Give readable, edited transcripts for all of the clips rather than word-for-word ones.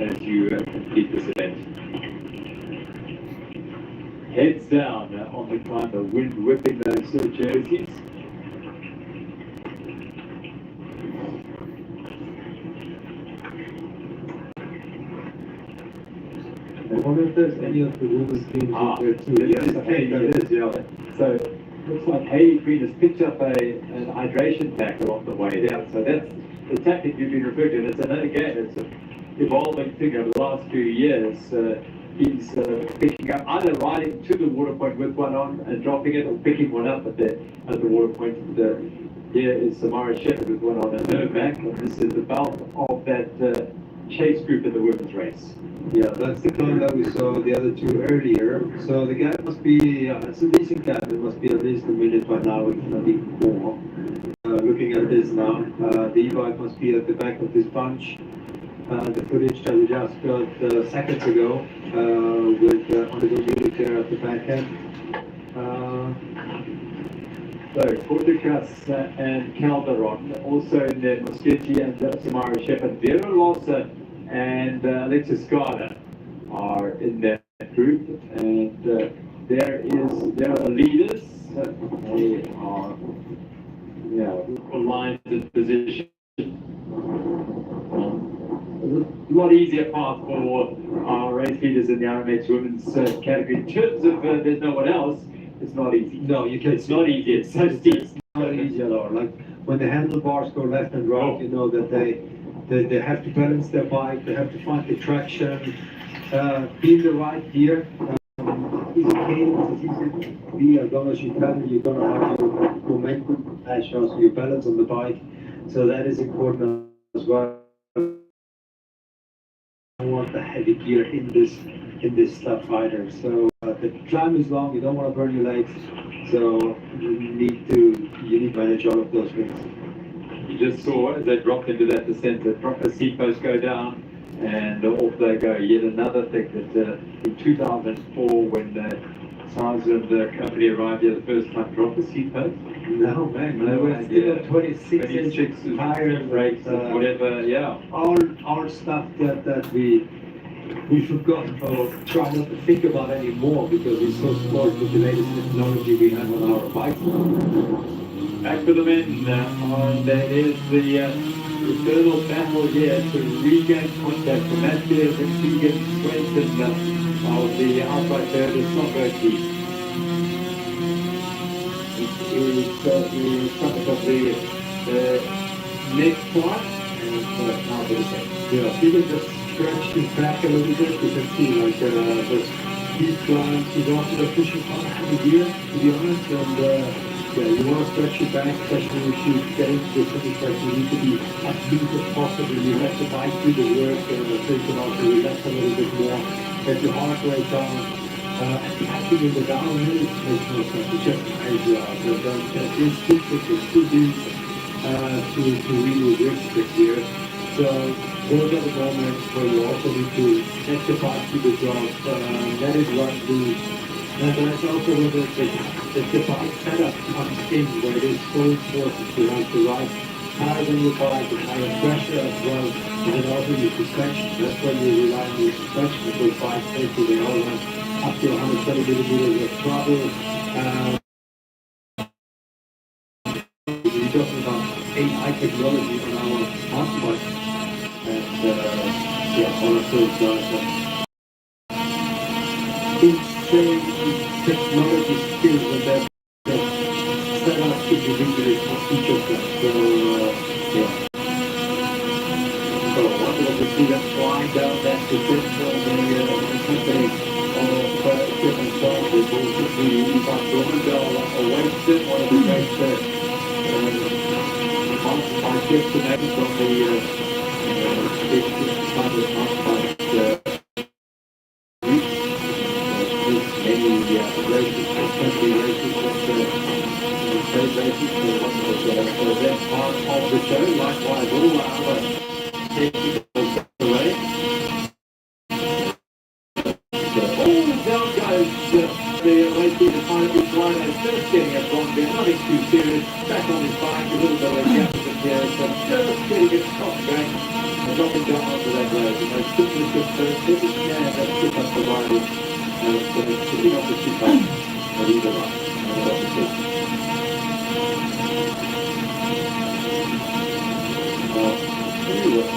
as you complete this event. Heads down on the climb, the wind whipping those jerseys. I wonder if there's any of the women's teams there too. Yes, there is, yeah. So looks like Haley Green has picked up an hydration pack along the way down. So that's the tactic you've been referring to. And it's again, it's an evolving thing over the last few years. He's picking up, either riding to the water point with one on and dropping it, or picking one up at the water point. Here is Samara Shepherd with one on her back. And this is the bulk of that chase group in the women's race. Yeah, that's the climb that we saw the other two earlier. So the gap must be, it's a decent gap. It must be at least a minute by now, if not even more. Looking at this now, the e-bike must be at the back of this bunch. The footage that we just got seconds ago with Oliver Munich there at the back end. So Porticus and Calderon, also in there, Moschetti and Samara Shepherd, Vera Lossa and Alexis Garda are in that group, and there are the leaders. They are aligned in position. A lot easier path for our race leaders in the RMX women's category. In terms of there's no one else, it's not easy. No, you can't. It's not easy. It's so steep. It's not easy at all. Like when the handlebars go left and right, you know that they have to balance their bike. They have to find the traction, be in the right gear. It's okay. It's easy to be as long as you can. You're gonna have your momentum as well, so your balance on the bike. So that is important as well. I want the heavy gear in this stuff rider. So the climb is long. You don't want to burn your legs. So you need to manage all of those things. You just saw as they dropped into that descent, the seat posts go down, and off they go. Yet another thing that in 2004, when the company arrived here the first time, dropped the seat post. No, man, they were still 26-inch tires, brakes, whatever, yeah. All stuff that we forgot or try not to think about anymore because we're so smart with the latest technology we have on our bikes. Back for the men, and that is the eternal battle here to regain contact from Matthews and Keegan Swenson of the outright third and soccer team. Is the summit of the next one, and now the second. Yeah, Keegan just stretched his back a little bit. You can see like those deep climbs. He's also pushing on a heavy gear, to be honest, and yeah, you want to stretch your back, especially if you get into the finish track. You need to be as loose as possible. You let the bike do the work, so you can also relax a little bit more. Get your heart rate down. Attacking in the downhill makes no sense. It's just crazy out. It's too quick, it's too deep to really risk it here. So those are the moments where you also need to let the bike do the job. Let it run through. And that's also where the bike setup comes in, where it is so important to have the right tires on your bike, the tire pressure as well, and then also your suspension. That's when you rely on your suspension because bikes basically they all have up to 120 millimeters of trouble. We're talking about AI technology on our mountain bike, and yeah, all of those insane technology skills and that set up individually for each of them. So yeah. So wonderful to see them flying down that descent from the company. Different sides, there's also the Cannondale awaits it, one of the great mountain destinations on the big side of the mountain bike route. There's many races, cross-country races, trade races, so that's part of the show. Likewise, all our other technical terrain. Down goes the waiting to find each line and just getting a blonde down, nothing too serious, back on his bike, a little bit of a gap in the gear, so just getting it top going, and dropping down onto that road. You know, simply just if you can, that slip up the riding, and picking up the chip up on either one, and that's the tip. Anyway.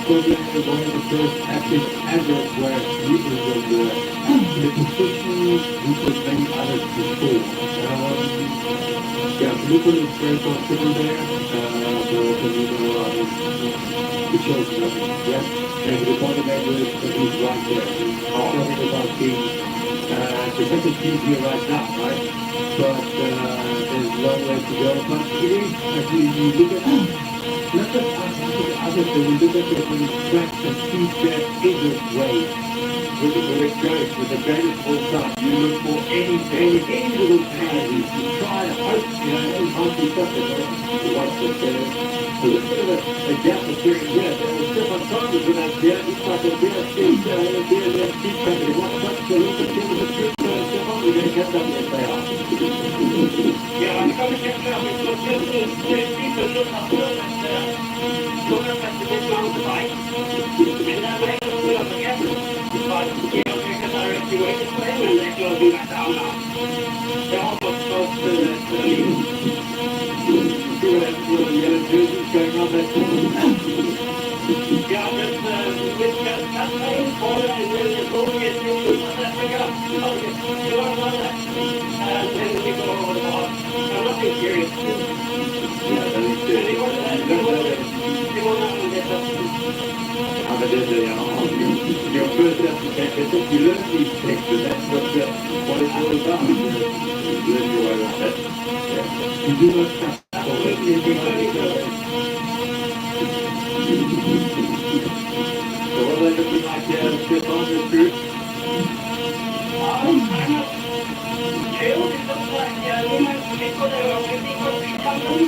One of the first active adverts where users of the positions because many others before. Yeah, Lucan is very comfortable there, it shows nothing. Yeah, and the bottom end is he's right there. He's talking about being the second team here right now, right? But there's a long way to go. But it is, as you look at not just us, but others, when we look at the tracks and feedback is a way. With the greatest full time, you look for any little penalty. You try to hope, every time you touch it, you watch the there's a little bit of a gap appearing here. There was different times when that beer, it's like a beer, keep coming. You want to touch a little bit, give it a trip, step on, we're going to catch up if they are. Yeah, I'm coming to catch up with what people look up to that look up at the mountain bike, and then we're going to put up again. But, because I already waited for him and they're closing that down now. They're almost close to the lead. See what that little yellow jerseys going on there? Yeah, just with Campaign, Poland, and then the moving it into South Africa. Okay, you learn about that. And then we go over the bar. I'm nothing serious. Yeah, nothing serious. They won't let me get up. Your first application, you learn these tricks, and that's what it's all about. You learn your way around it. Yeah. You do not trust So what are they looking like here, Step on this group? I'm not sure. It looks like people that are waiting for the company.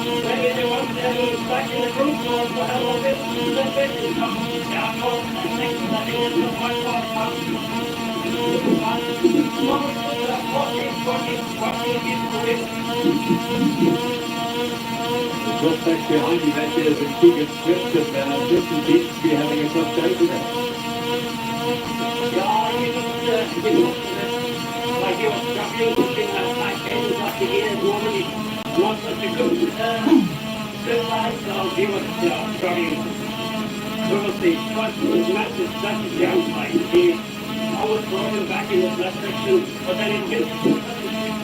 Maybe they want them back in the group or whatever it is. That's it. Yeah, of course, I think it's not much more fun. Just back behind you, back there is a Keegan Swift, and this seems to be having a tough day today. Yeah, he looked like he was struggling, pushing that back end like he is normally. Not such a good line, so he was struggling. We will see. But that's his downside. He always brought him back in his left section, but then he gets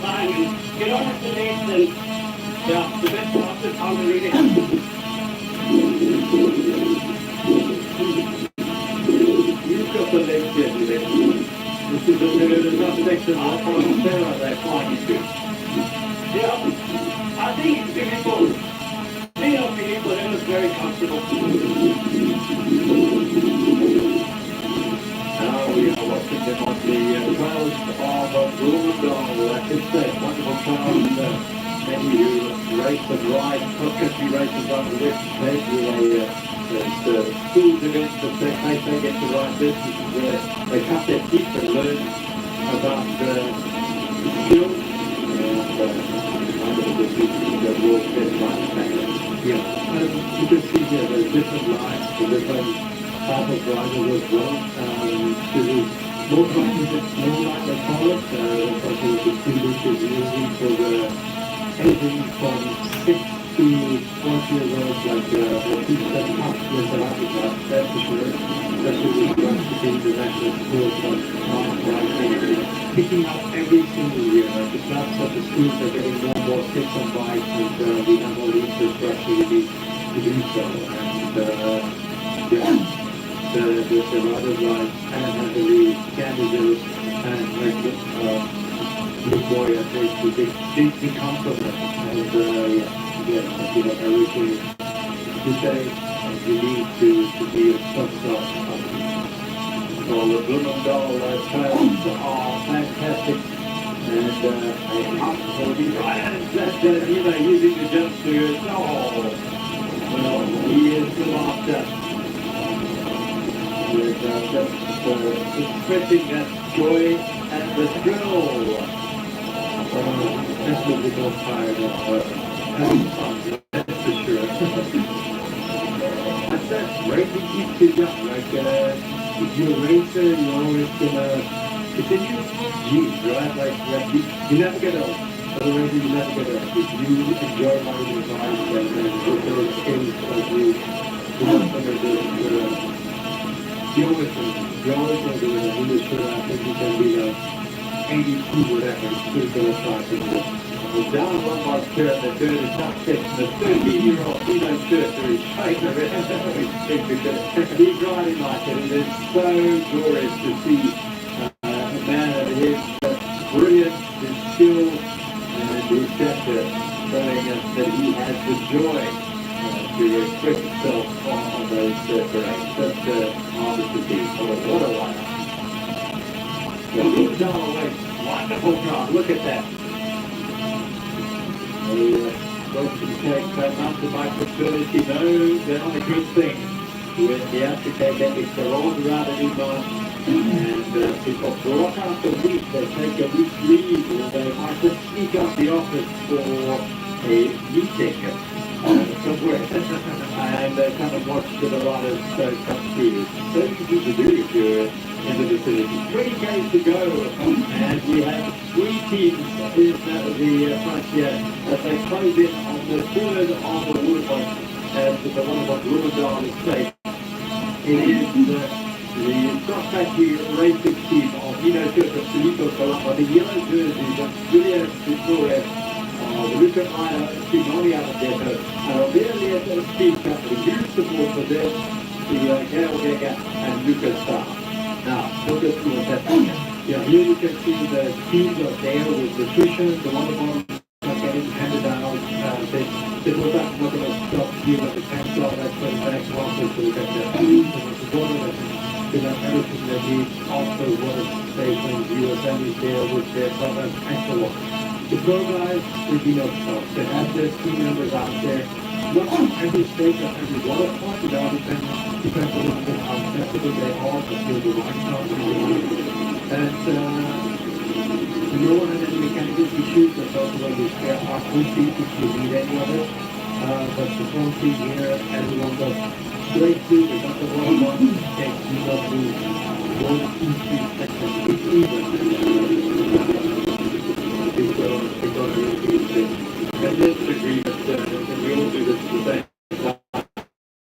time and get on at the lead, and yeah, the best part is how to really You've got the legs here today. This is another section of Sarah they're flying into. yeah, I think it's beautiful. People, it was very comfortable. Now we are watching them on the trails of Cannondale. I should say, wonderful trails. Many who race and ride cross-country races on the West Coast with schools events that take place. They get to ride this. This is where they cut their teeth and learn about skills. The world's best riding back. Yeah, you can see here there's different lines for different type of riders as well. This is more like they call it. That's what the student is using for anything from 6 to 20 years old, like the people that come to South Africa, that's for sure. Especially with runs to the international schools from riding, picking up every single year. The clubs at the schools are getting more and more kids on bikes, and we have all the infrastructure we need to do so. And yeah, the riders like Cannondale, Cannondale, and Luke Boy, I think they come from it. And everything to say, and you need to be a top. Well, the Cannondale trails are fantastic. a up for the right. That's using the jump to well, he is the master. With just expressing that joy and the thrill. Definitely got tired of having fun, that's for sure. That's that racing keeps you young. Like, if you're a racer, you're always gonna. It's in your genes, right? Like you never get old. As a racer, you never get old. If you enjoy riding your bike and with those skills like you're not gonna do it. You're always gonna do it. I'm really sure I think you can be like 82 whatever, still gonna try to do it. Well, down one more turn, the third is not six. The 13-year-old Pino Surfer is shaking a bit. He's riding like it. It is so glorious to see a man of his brilliance, his skill, and his stature showing us that he has the joy to express himself on those parades. That's marvelous to see. What a rider. Look down away. Wonderful car. Look at that. Both can take mountain bike fraternity know they're not a good thing. When the Africa Olympics are all around the new month, and people block out the week, they take a week's leave, or they might just sneak out the office for a meeting somewhere, and they come and watch the riders come through. It's so easy to do if you're in the vicinity. 3 Ks to go, and we have 3 teams in the front here as they close in on the third of the Woodbine and the Woodbine Cannondale estate. It is the cross country racing team of Nino Surfer, Filippo Colombo, the yellow jerseys of Julia Victoria, Luca Ida, Xiaomi Absa, and Aurelia Speed Company. Huge support for them to Gail Vega and Lucas Starr. Now, Lucas was that. Here you can see the teams are there with the cushions, the water bottles are getting handed out. They go back to the stop here at the pencil, that's the back office to look at their food, and the water that everything they need. Also, water stations, USM is there with their program pencil. The pro guys, there's no stop. They have their team members out there. Not on every stage of every water park, it all depends a little bit how accessible they are, but they're the right stuff. And no one has any mechanical issues, but also when you spare part would be if you need any of it. But the front team here, everyone got straight through, they got the water bottle, takes you up to 1, 2, 3 seconds. It's even. They got everything. And there's an agreement that we all do this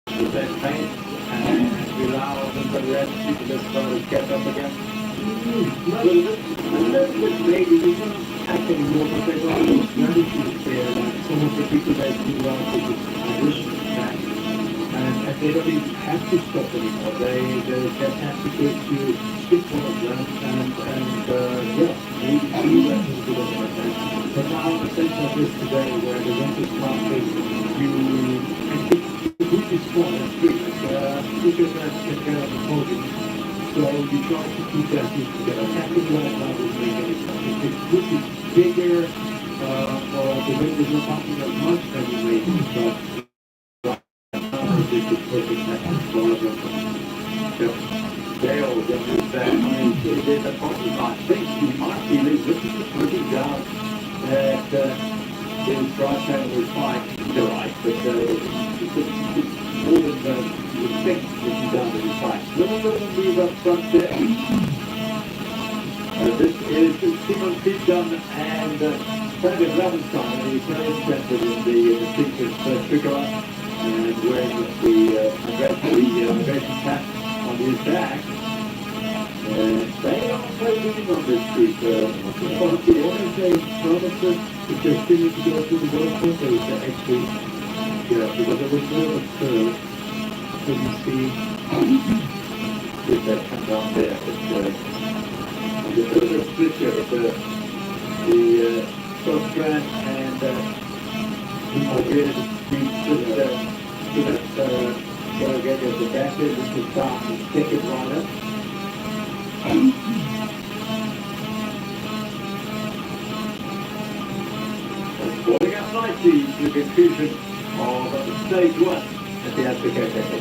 the same pace, and we allow them for the rest of people to start to catch up again. A little bit maybe, we don't have any more, but there's all those strategies there, like some of the people that do well with the addition back. And they don't even have to stop anymore. They just have to go to skip one of them and maybe 2 lessons to them like that. But now the sense of this today where the rent is passing, and the group is small and free, like teachers can get on the podium. So you try to keep that group together. Captain right now will make any sense. If the group is bigger, or the wind is not passing as much, then you may but this is perfect match for all of them. Dale, just as that, I mean, there's a problem. I think you might be looking down at his drive channel was fine, you're right, but it's more than you think looking down at his fine. Little move up front there. This is Simon Pidon and David Ravenstein, the Italian center in the sequence trigger and wearing the migration cap on his back. They are playing on this street. But the owners say promises if they still need to go through the world center, is that actually, because there was more of a curve, so you see if that comes down there. It's a bit of a split here with the South Strand and the street so again, there's the back there, this is stop and stick it right up. the conclusion of stage 1 at the Absa Cafe.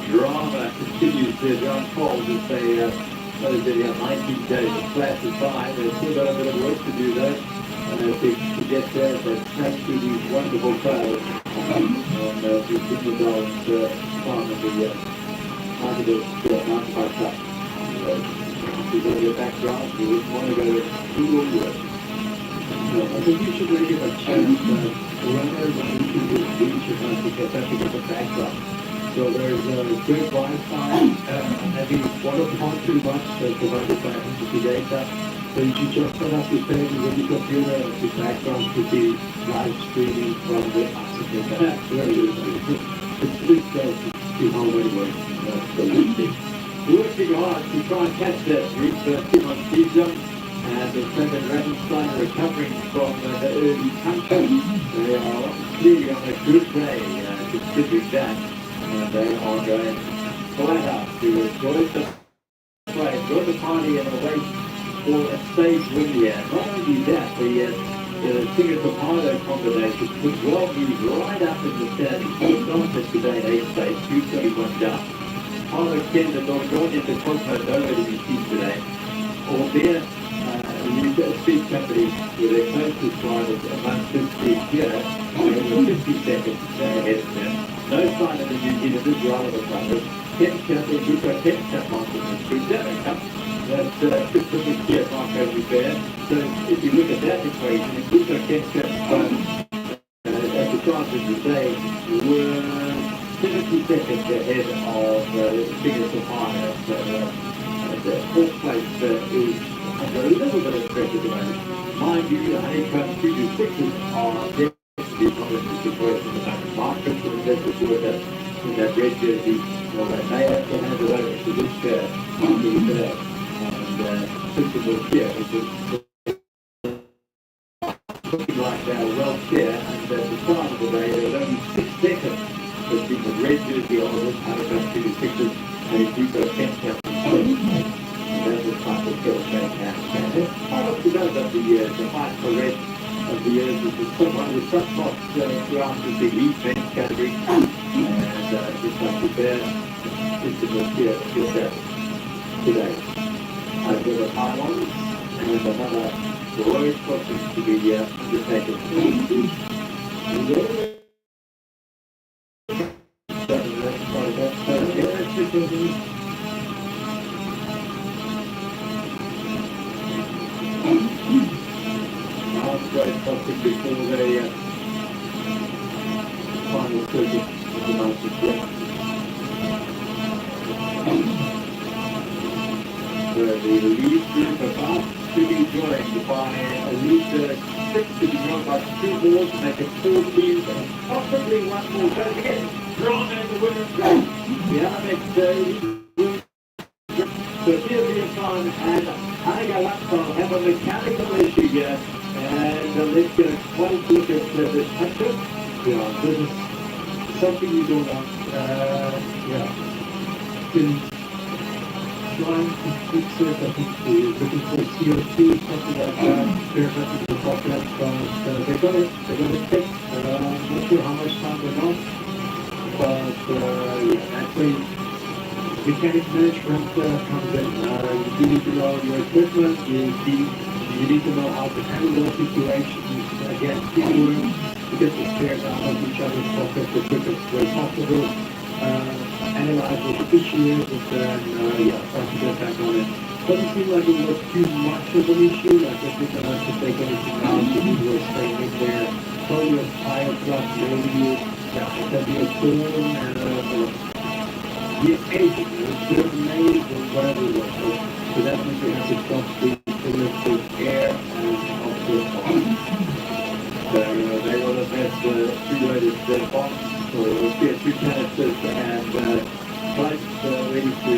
Drama continues to unfold as they close in 19 days. The flash is by. They've still got a bit of work to do though. To get there, they've tracked through these wonderful trails on the Cannondale farm of the mountain bike club. If you're going to go background, you wouldn't want to go through all the work. No, I think we should really give a chance that runners on YouTube will reach your country to get the background. So there's good Wi-Fi, heavy water pump too much provided by entity data. So you should just set up your page with your computer and the background to be live streaming from the Absa Cafe. Very good. It's pretty close to how it works. Working hard to try and catch that group, 2 months speed jump, and the Brendan Ravenstein recovering from the early puncher. They are clearly on a good day, considering that. They are going flat out to enjoy the play, enjoy the party and await for a stage win here. Not only that, the Singapore combination could well move right up in the standings. He started today in 8th place, 231 down. Harlow Ken has not gone into Cosmo Nova to be seen today. Albeit, the speed company with their closest drivers amongst this speed here, they were 50 seconds ahead of them. No sign of the New Zealanders rather than runners. Kemp and Luca Kemp on the street. That's Christopher Kia, Marco Rivera. So if you look at that equation, if Luca Kemp at the start of the day were 70 seconds ahead of Singapore Fire. So the 4th place is under a little bit of pressure at the moment. Mind you, the Honeycomb 226s are definitely not in the situation at the moment. Marcus and Elizabeth were in that red jersey. Well, they may have to hand it over to this Marcus today. And Principal here, which is looking like they are well clear. And at the start of the day, there was only 6 seconds between the red jersey on the Honeycomb 226s and Duco Kemp. That's the type of skill set and part of the fight for red of the years is someone with such spots throughout the big event category, and just like to bear physical skill set today. I've got a high one and another road crossing to be undertaken. Before the final circuit of the mountain trip. The lead group about to be joined by a leader 6 to be joined by 2 more to make it 4 teams and possibly 1 more. Don't forget, drawn in the winner's race. The Alex so here's the fun, and Absa have a mechanical issue here. And let's get a close look at this picture. Yeah, this is something you don't want. Been trying to fix it. I think we're looking for CO2, something like that. They're having the pocket, but they got it fixed. Not sure how much time they got, but actually, mechanic management comes in. You need to know your equipment. You need to know how to handle those situations, get teamwork, to get the spares out of each other's pockets the quickest way possible, analyze what the issue is, and then, try to get back on it. Doesn't seem like it was too much of an issue, like if we can have to take anything out, if we were staying in there, probably a tire plug, maybe, it can be a storm, anything, maybe, or whatever it was. So definitely have to stop the electric air and also they will have had preloaded bombs or CO2 canisters and pipes ready to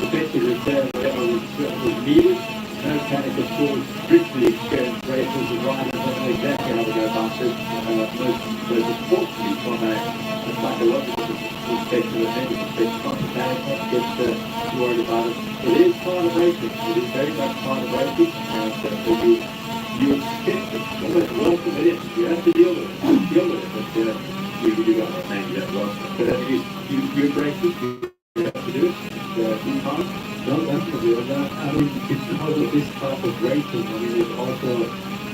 effectively repair whatever was needed. No panic, of course. Briefly experienced racers and riders don't know exactly how to go about this. Most unfortunately from a psychological perspective, maybe it's not bad, not get too worried about it. It is part of racing. It is very much part of racing, and so you expect it. Almost welcome it in. You have to deal with it. Deal with it, but you got to manage that well. But you embrace it. You have to do it. You can't. No, definitely. And I mean, because of this type of racing, I mean, it's also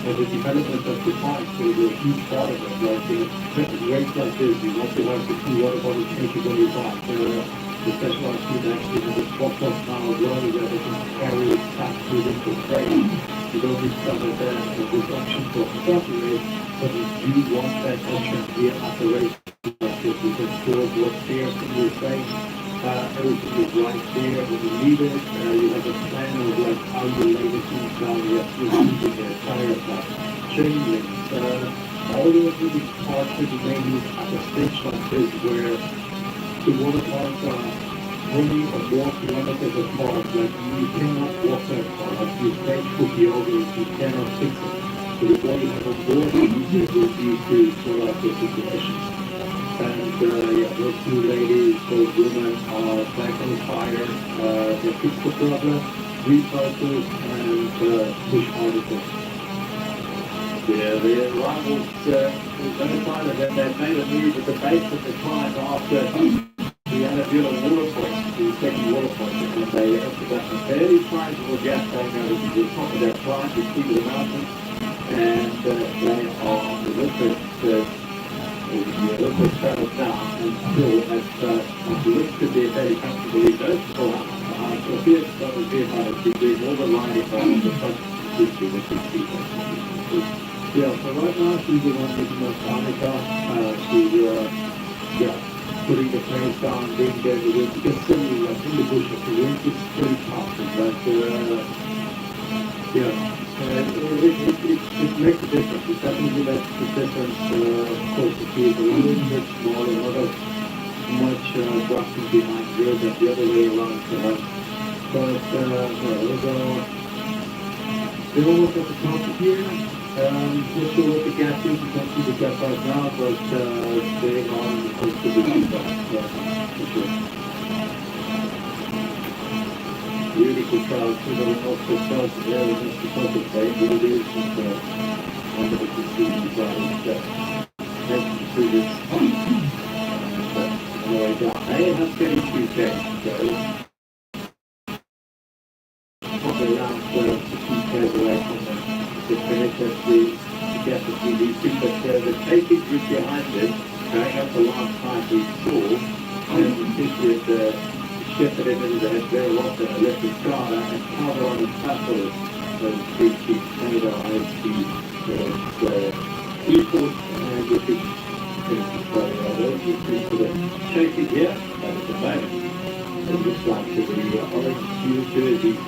the development of the bike is a huge part of it. Like in a race like this, you want to have the key water bottle changes on your bike. The specialized team actually has a proper now as well, where they can carry it back to the frame. You don't need some of that this option for start the race, but you do want that option here at the race. Like this, you can store what's there in your frame. Everything is right there when you leave it. You have a plan of like how you lay the things down. You have to use the tire stuff, chain links, all those little parts that you may use at a stage like this where the water parts are running or walking on it as a part. Like you cannot walk that part. Like your stage will be over if you cannot fix it. So the more you have on board, the easier it will be to sort out the situation. And those two ladies, those women are back on fire. They fix the problem, refocus, and push harder. Yeah, the rivals notified that they've made a move at the base of the climb after the Cannondale water point, the second water point, and they actually got some fairly sizable gas going over to the top of their climb, the peak of the mountain, and they are on the little bit traveled now, and still it looks to be a fairly comfortable lead. So appears that will be about to be doing all the lining on the front history with these people. Yeah, so right now she's the one making us Monica. She's putting the flames down, being there with it. You can see like in the bushes, the wind is pretty tough, but it makes a difference. It definitely makes a difference. Of course, if you're a little bit smaller, not as much drafting behind you than the other way around. They're almost at the top here. Not sure what the gap is. You can't see the gap right now, but they are close to the gap, for sure. Beautiful crowd, too, that was also felt there was just because of pain, but it is just wonderful to see the crowd mentioned through this on the way down. They have 32K, so probably around 15K away from the finish of the gap between these two, but the taking group behind it, going up the last time we saw, and particularly at the shepherd into the head very often, a left his car and cover on his platform, so to speak, keeps Canada on his speed. So equal and the big things for those who think for the shaking here, but at the moment, it looks like the orange New jerseys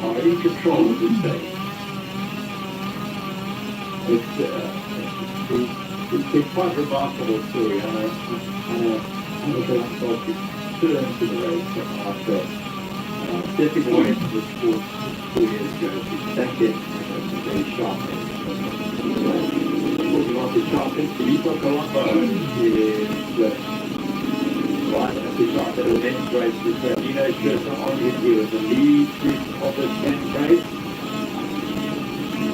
are in control at this stage. It's been quite remarkable story, and I'm a bit unsalty. Turn to the race after stepping away from the sport 4 years ago. She's back in very sharp. Moving on to sharpness, Filippo Colombo is right at the sharp at the men's race with Nino Schurter on his wheels. The lead group of the men's race.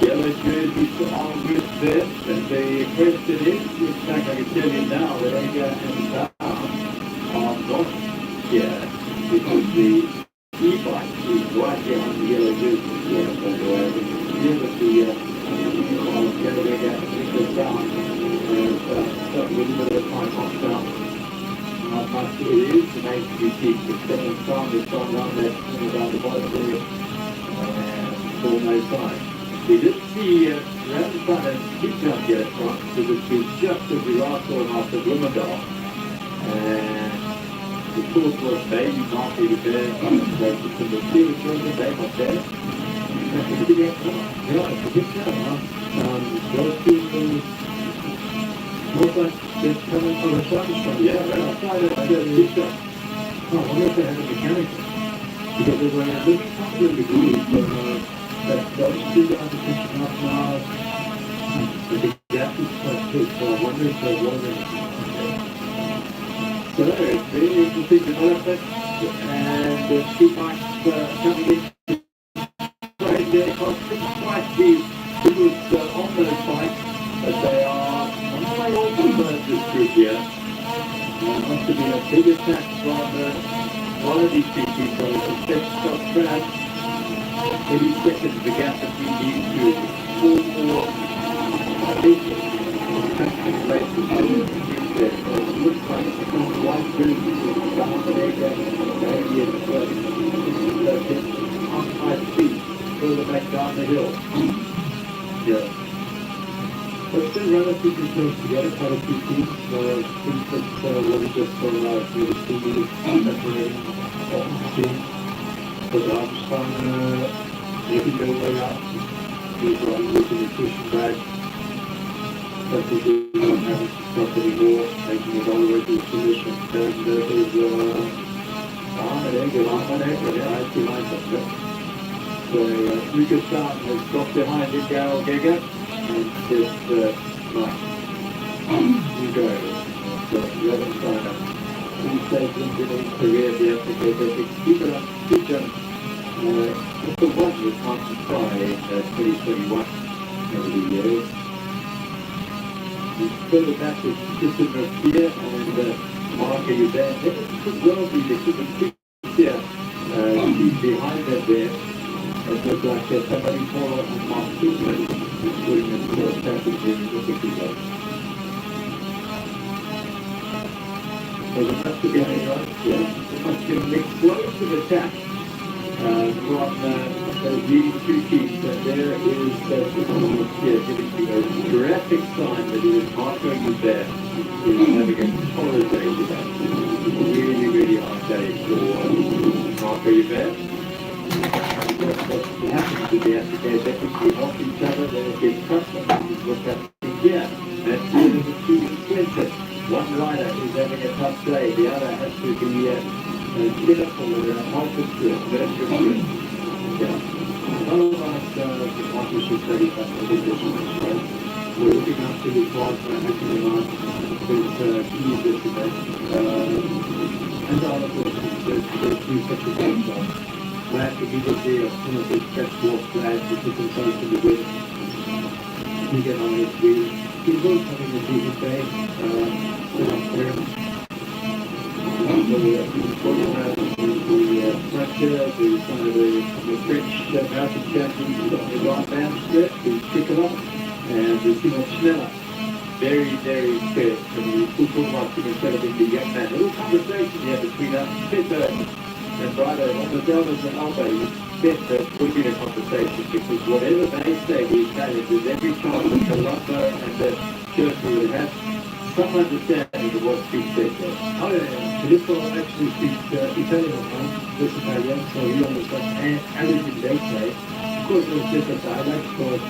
Yellow jerseys are with them, and the question is, in fact I can tell you now that Edgar and Down are not here, because the e-bike is right here on the yellow jersey. Yeah, by the way, here with the Cannondale and down, and a little bit of time off down. Not much it is, the main critique, the second time is gone down there, down the bottom there, and still no sign. We did see around the front and keep down here at front, because it's been just as we last saw him after Bloomingdale. And the course was maybe not really there, but it's in the field joining day not there. Yeah, it's a good job, huh? Those two look like they're coming from the shotgun front. Yeah, right outside of the picture. Oh, I wonder if they had a mechanical. Because they were a little tougher in the group, but those two guys are pushing up now. The gap is quite big, so I wonder if they're wondering. So it's really interesting development, and the two bikes coming in. Right there, quite few people on those bikes, but they are on the way off of this group here. There must have been a big attack from one of these two people. It's just got track. Maybe seconds the gap between these two. Four more, I think, it looks like it's on one group down the area. Maybe it's on high speed, further back down the hill. Yeah. But still relatively close together, quite a few teams. I think that's what we just saw now, maybe 2 minutes separating off the team. But Absa making their way up. He's running with the pushing back. But they do not have to stop anymore, making it all the way to the finish. And then there is right behind us. So Lucas Down has got behind him, Garel Gega, and just you go. So the other side up. 2 seconds in his career, the applicator, keep it up, keep them. The one was hard to try in 2021 over the years. Further back is Tristan Garcia and Marco Yuban. It could well be the Cuban here. He's behind them there. It looks like somebody followed on Mark Koopman, who's putting in the package in the Cuban. So there must have been there must have been an explosive attack from those leading two teams. And there is giving you a graphic sign that it is Marco Yuban who's having a horrid day today. Really, really hard day for Marco Yuban. What happens to the applicator, they quickly help each other, then it gets crushed, and this is what's happening here. That's the two Swinton. One rider is having a tough day, the other has to be critical with a halted to it, virtual to it. Yeah. None of us partnership studies have a big difference, right? We're looking up to the class by making them out with key this event. And all of course, there's two such a great job. Glad to be there of some of the stretch walk flags to put themselves in the wind. You get on his wheel. He's both having a decent day. Still up there. So he's going around the structure, some of the French mountain champions on the right band strip, the Cycleops, and the Simon Schneller. Very, very good. And the football instead of being the young man. A little conversation here between us. And Brido, on the Delmas and Alba, you said that would be a conversation because whatever they say, the Italians, there's every chance that Colombo and the Churchill would have some understanding of what's being said there. Oh yeah. Filippo actually speaks Italian at home, this Italian, so he understands everything they say. Of course there's different dialects, but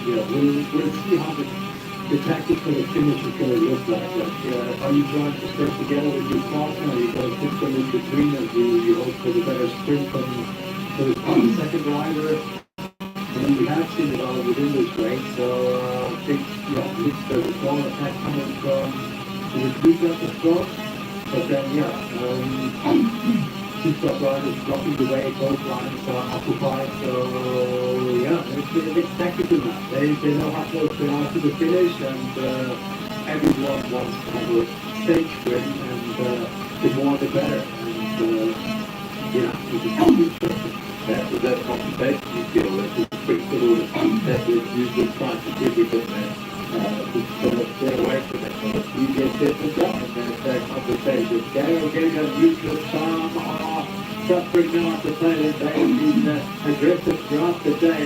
we'll see how the tactic for the finish is going to look like. Are you trying to sprint together with your partner? Are you going to put them in between and you hope for the better sprint for the second rider? And we have seen it all within this race, so I think there's a strong attack coming from the retreat at the front, but then two top riders blocking the way, both lines are occupied, so it's a bit tactical now. They know how close they are to the finish, and everyone wants to have a stage win, and the more the better. And That's that compensation you feel that it's pretty good that is usually trying to give you good man. To stay away from it. You get different up and then it's that compensation. Garel Gega and Lucas Down are suffering now at the tail end. They've been aggressive throughout the day.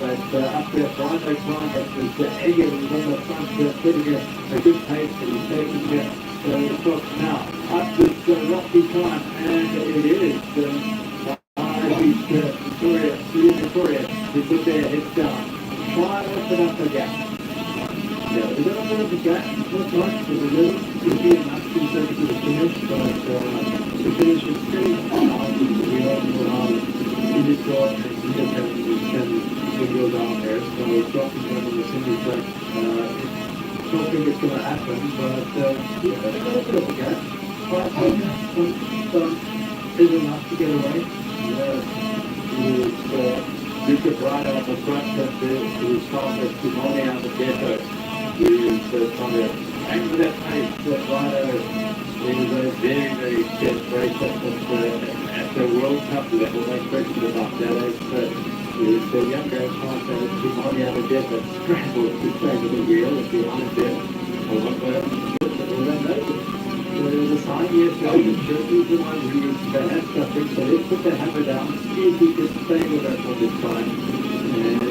But up there, Brido Climax is Eger who's on the front, putting a good pace, and he's taking the top now. Up this rocky climb, and it is Victoria, they put their heads down. Try to open up the gap. Yeah, there's a little bit of a gap, not much, there's a little, could be enough to take it to the finish, but the finish is still hard. We all know how it is short and can go down there, so dropping them on the single track, I don't think it's going to happen, but there's a little bit of a gap. quite some is enough to get away. Richard right on the front and his partner Simone on the depot. Who's trying to hang with that pace. Rhino is a very, very intense racer at the World Cup level, no question about that. It's the younger partner Simone on the depot scrambles to stay with the wheel and behind them. The sign yes, he's the one who is perhaps suffering, so let's put the hammer down, see if he can stay with us on this time. And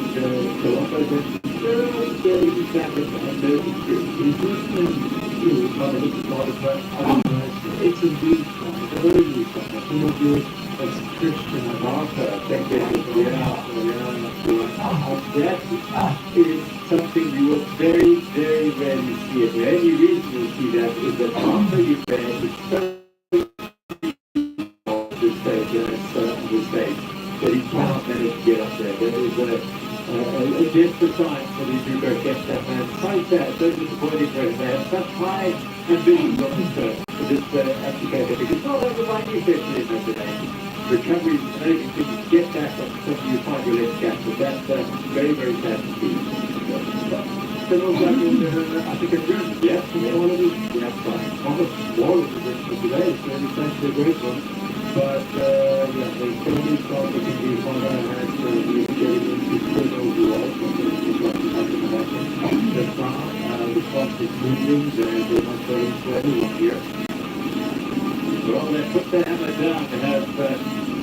Colombo just he's back at the He's listening to kind of the part of that. It's a new song, it's a very new song. Some of you, as Christian and Absa, I think that is something you will very, very rarely see it. The only reason you'll see that is that after you've been so this stage, that he cannot manage to get up there. There is a desperate sign for the Hugo catch that man. So sad, so disappointing for him. They have such high ambitions on this applicator because not everybody expects it today. Recovery is amazing thing to get back on something you find your legs gap, but that's very, very sad to see. Still like I think it's good. Yeah, All of it. yeah, fine. Almost more of the for today, so it's actually a great one. But yeah, they totally thought they could be Honda had really getting into good overall. The car, the cost is moving, they're not going for anyone here. Well, they put the hammer down to have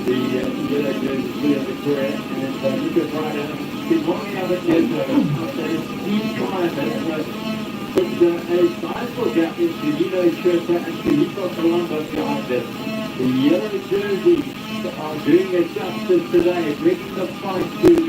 the yellow jersey clear Victoria, and you could ride out. Simone out of the steep climb and put a sizable gap into Nino Schurter and Filippo Colombo behind them. The yellow jerseys are doing it justice today, bringing the fight to the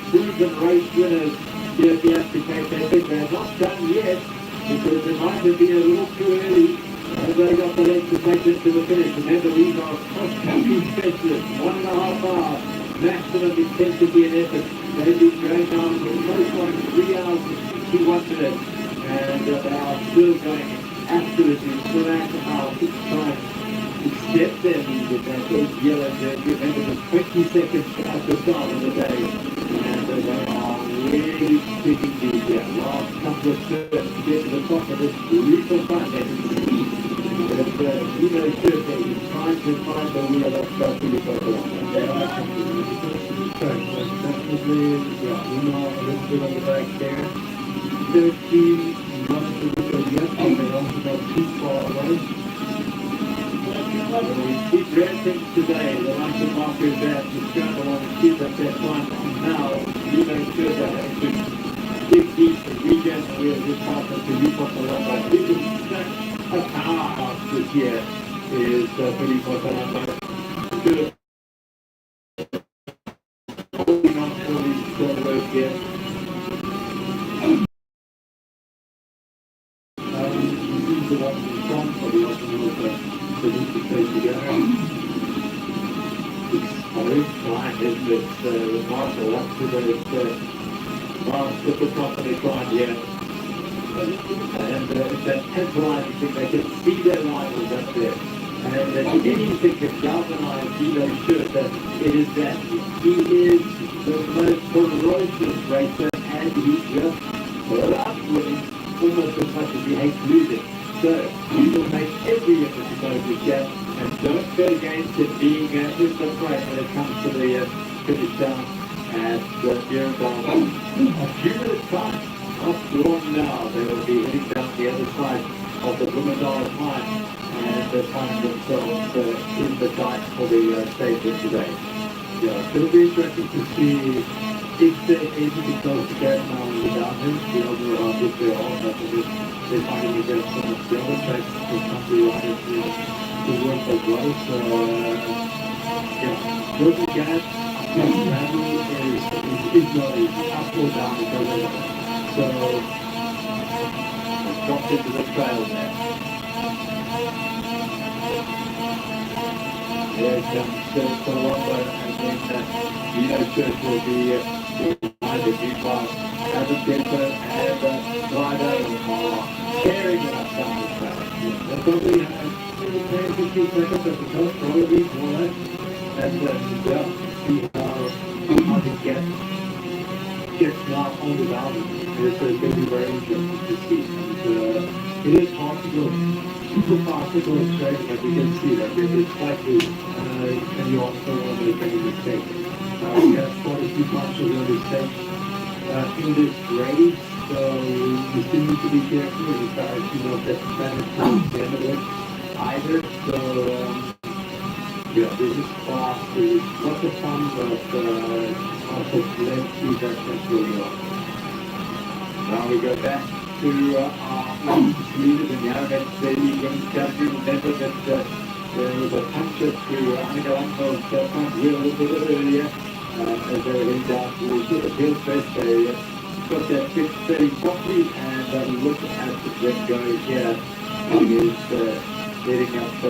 proven race winners here at the Africa. I think they're not done yet because it might have been a little too early. As they got the legs to take it to the finish. Remember, these are cross-country specialists, 1.5 hours, maximum intensity and effort. They've been going on for close on 3 hours and 61 minutes, and they are still going absolutely flat out to try and step their lead with that yellow jersey. Remember, the 20 seconds at the start of the day, and they are really digging deep here. Last couple of turns to get to the top of this brutal fight. They can see that Nino Schurter is trying to find the wheel of Filippo Colombo. They are definitely, yeah, we know a little bit on the back there. 13 months ago, yes, they also got too far away. We keep rare things today, the likes of Marco Vaz, the scramble on the keep up that time. Now, Nino Schurter having to dig deep and regen the wheel of his partner Filippo Colombo. He was such a powerhouse this year is Filippo Colombo. Good. Holding on to his work here. He seems to want to be strong, but he also knows that they need to stay together. It's very fine, isn't it? Remarkable up to the last at the top of the climb here. And it's that tantalizing thing, they can see their rivals up there. And if anything can galvanize Nino Schurter, it is that he is the most ferocious racer and he just loves winning almost as much as he hates losing. So he will make every effort to close this gap and don't bet against it being in the fray when it comes to the finish down at Cannondale. A few minutes time. Not long now, they will be heading down the other side of the Bloomingdale climb and find themselves in the dike for the stage of today. Yeah, it'll be interesting to see if they're able to close the gap now in the downhill. The other if they are, but they're finding against some of the other tracks the country riders to work as well. So, yeah, closing the gap, rally is not easy, up or down because of that. So, dropped into the trail there. Here comes Colombo and then Nino Schurter will be behind the G-Class. Adam Denver and Rido are tearing it up down the trail. they probably have seconds at the top, probably more or less. And then see how they gets now on the mountain. It's going to be very interesting to see. And it is hard to go super fast to go straight, but you can see that it's slightly, and you also make any mistakes. We have quite a few punches on this stage in this race, so you still need to be careful as far as you know that is towards the end of it either. So yeah, this is fast, it's lots of fun, but also let's see that that's really on. Now we go back to our leaders in the Arabic Stadium category. Remember that there was a puncture to Anagalanko's front wheel a little bit earlier as they were heading down towards the hill space. They got that fit fairly properly, and we look at them go here. He is heading up to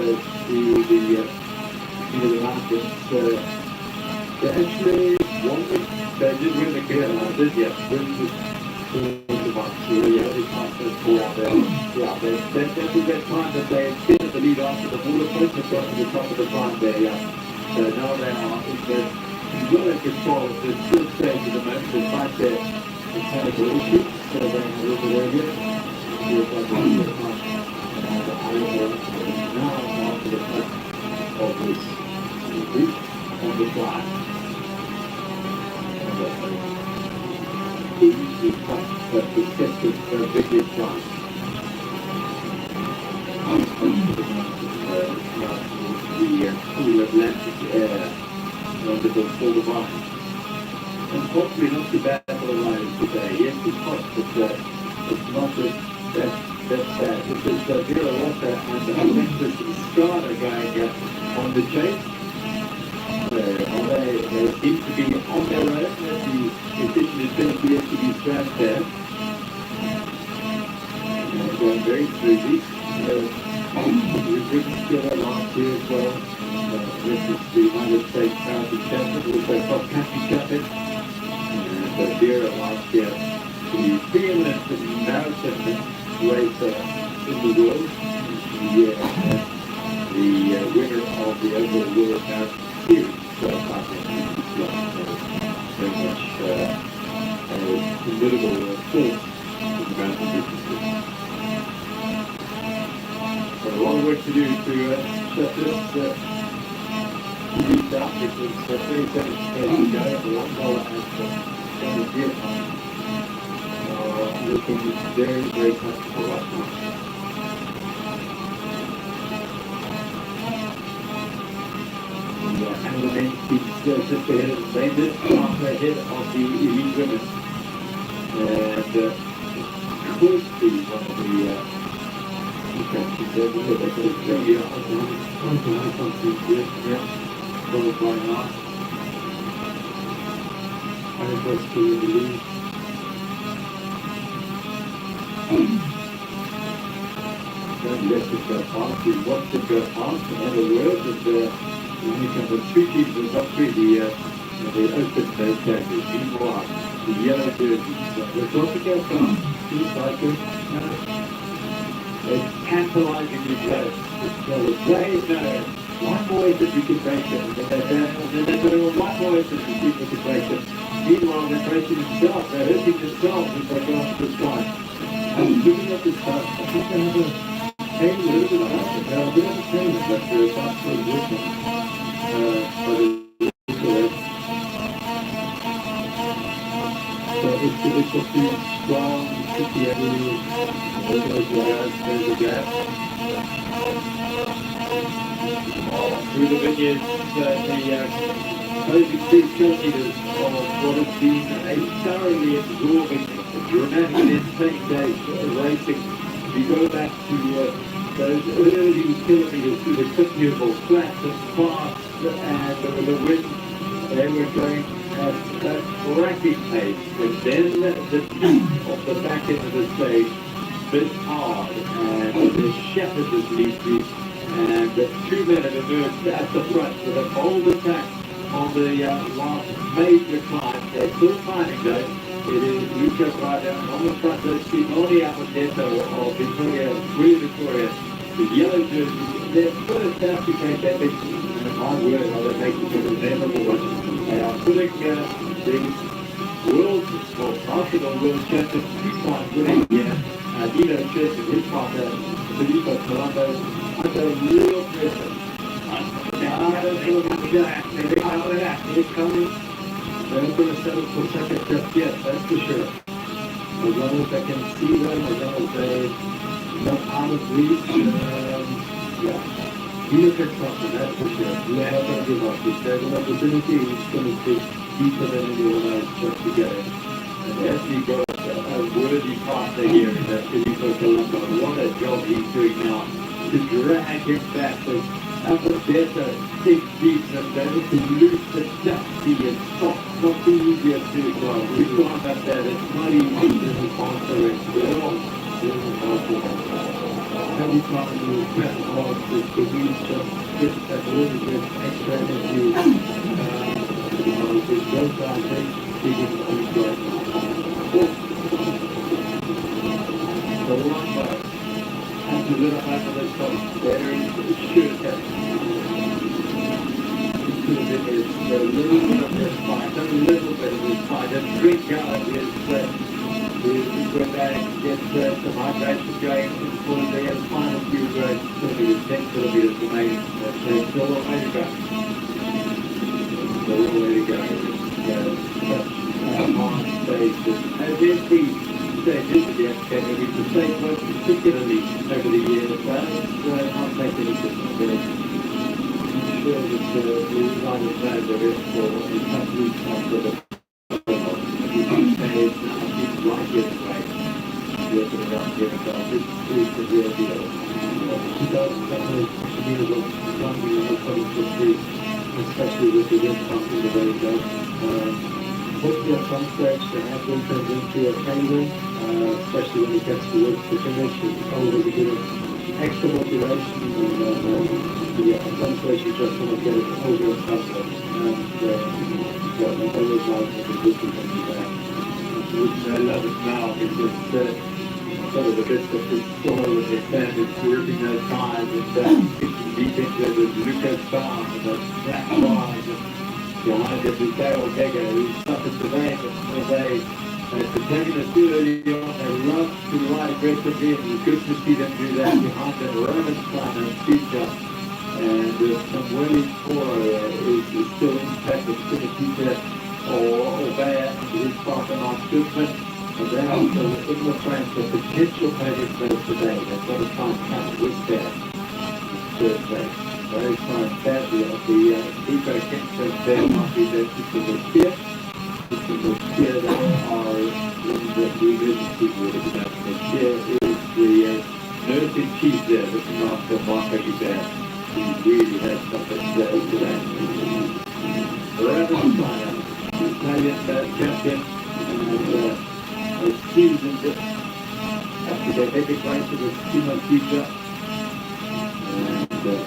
the mountains. They actually won the, they did win the clear line, did you? Yeah, that was that time that they extended the lead after the border post and got to the top of the climb there, yeah. So now they are well in control of this still stage at the moment, despite their mechanical issues. So they have a little bit earlier. Now after the top of this route on the climb. The successive video climb. The cool Atlantic air for the vine. And hopefully not too bad for the riders today. Yes, it's hot, but it's not that's bad. This is Vera Lotta and Alexis Strada going on the chase. They seem to be on their own. The efficient ability to be strapped there. Going very smoothly. We've ridden together last year as well. This is the United States County Champion, also cross-country champion. And Vera last year, the preeminent marathon racer in the world. The winner of the overall World Marathon Series. So I think very much a formidable force in the mountain distances. Got a lot of work to do to shut this lead down because 37 to go, $1 and Vietnam are looking very, very comfortable right now. And the men keep just ahead of the Rangers, half ahead of the elite women. And could be one of the attractions there, because they could have shown you something good, yeah, followed by now. And it was still in the lead. Don't let it go past, you watch it go past, in other words, and when you come to two teams that got through the open categories, meanwhile, the yellow jerseys, they're got to go fast, two cyclists, they're tantalizing the players. They know one more effort we can break them, and they're doing one more effort to see if we can break them. Meanwhile, they're breaking themselves, they're hurting themselves as they go up this time. And looking at this stuff, I think they have a little bit of that, they have a bit of a pain that they're about to work on. So it's a few strong, tricky avenues. There's a gap. Through the vineyards, the closing 2 kilometres of what has been a thoroughly absorbing, dramatic and entertaining day of racing. If you go back to those early kilometres through the Cannondale, flat and fast, and the wind, they were going at that rapid pace, and then the teeth of the back end of the stage bit hard, and the shepherdess lead you, and the 2 men have emerged at the front with a bold attack on the last major climb. They're still climbing though. It is Luca Prada, and on the front there's Simone Apotetto of Victoria, Victoria. the yellow jersey, their first African epic, and my word, how they make it a memorable one. They are putting the world, well, basketball world champion, 2 times winning here, Dino Church and his partner, Filippo Colombo, under real pressure. They're coming. They're not going to settle for second just yet, that's for sure. As long as I can see them, as long as they're not out of reach, yeah. He look at something, that's for sure. We're not going to give up. If there's an opportunity, he's going to dig deeper than anyone else just to get it. And as he got a worthy partner here in that Filippo Colombo, what a job he's doing now to drag him back. Absa dig deep and then to loose the dusty and soft, not the easiest to do. Well, we've gone up there, it's not easy to answer it. We're all Every time you press on the wheels just get that little bit extra energy. There's no time digging deep right now. the one bar. And to little back of the top, there is should have. It could have been a little bit of this fight, a little bit of this fight, and drink out is when they get some hydration going for the final few kilometers, 10 kilometers remaining. There's still a way to go. Still a way to go. Such a hard stage. As every stage of the academy, the stage was particularly over the years, but it's not making any difference. I'm sure that the United States are in for a complete confidence. Right here, right? You're going to here and go. This is the real deal. 2007 years of running in the 2023, especially with the wind pumping the very low. Hopefully at some stage the headwind turns into a tailwind, especially when it gets towards the finish. It's always a bit of extra motivation, and at some stage you just want to get it over and done with. And I always like the good thing when you there. I love it now because some of the bits of the soil and the sand is gripping those tires and kicking deep into it with Lucas Barnes and the black lines and behind it is Daryl Gega who's suffered today, but they're taking it too early on. They love to ride aggressively and it's good to see them do that behind them. Romanstein and Future and Samueli Toro is still intact. It's going to keep that or Bayer his partner Mark Goodman, and they're also in the frame for potential podium place today. They've got to try and catch with that third place. Very trying badly at the Eco Kempton there might be there to the fear. To the fear that are in the emergency ward. The fear is the nurse in chief there looking after Mark Guibert. He really has something to say today. Ravenstein, Italian champion and a seasoned after the epic race with Timo Future and then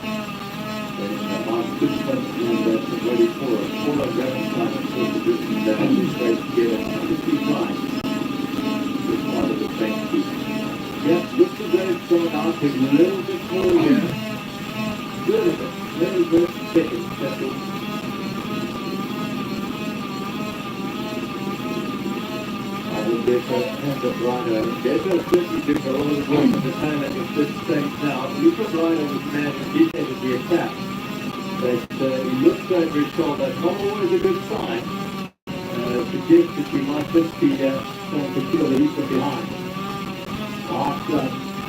Mark Goodman and Samueli Toro. All of Ravenstein and sort of driven this race together 2 times. This part of the same team. Yes, looks as though it's gone out a little bit more here. Little bit second, that's all. There's a hand of rider. There's a certainly doing a lot of work at the time at this stage now. Lucas Rider was the man who dictated the attack. But he looks over his shoulder. Not always a good sign. Suggests that you might just be trying to feel the heat from behind.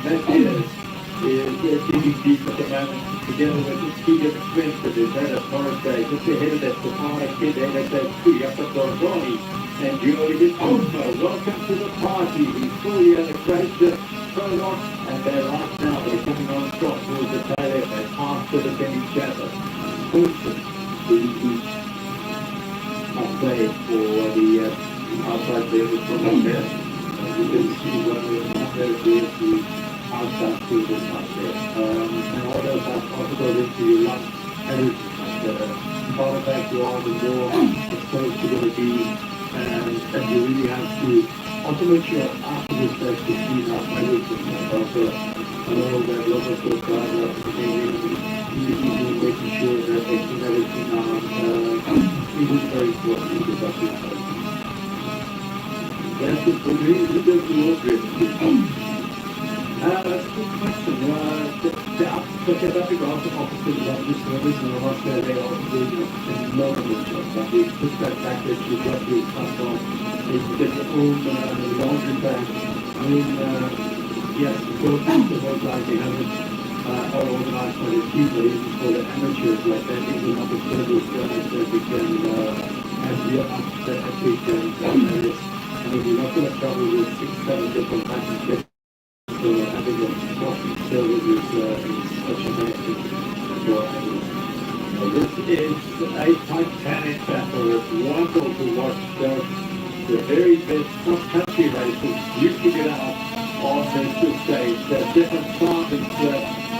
That is digging deep at the moment. Together with his Keegan Spencer, who's had a torrid day. Just ahead of that, Stefano Kid, and they say, up at Dorgoni. And George also, welcome to the party. He's fully at a great prologue, and they're right now, they're coming on strong towards the tail end. They're past the defending champion. Wilson, the upgrade for the outside there was from up there. You can see one of the upgrades there, the outside field is up there. And all those are possible into your lunch, everything. The farther back you are, the more exposed you're going to be. And you really have to also make sure after this race to clean up everything and also know that lots of those guys are making sure that they keep everything out. It is very important to do that. That's it for me. Who does the ordering? That's a good question. The South Africa also offers a lovely service, and I must say they are doing a phenomenal job. But they put that package, you got your stuff on, you can get your own laundry bag. I mean, yes, of course, the most likely have it all organized by the team, but even for the amateurs, like that is another service that we can have here up that we can manage. I mean, you're not going to travel with 6-7 different packages. So I think the coffee service is such a benefit for everyone. Well, this is a Titanic battle. It's wonderful to watch the very best cross-country races duking it out on this stage. Different sergeants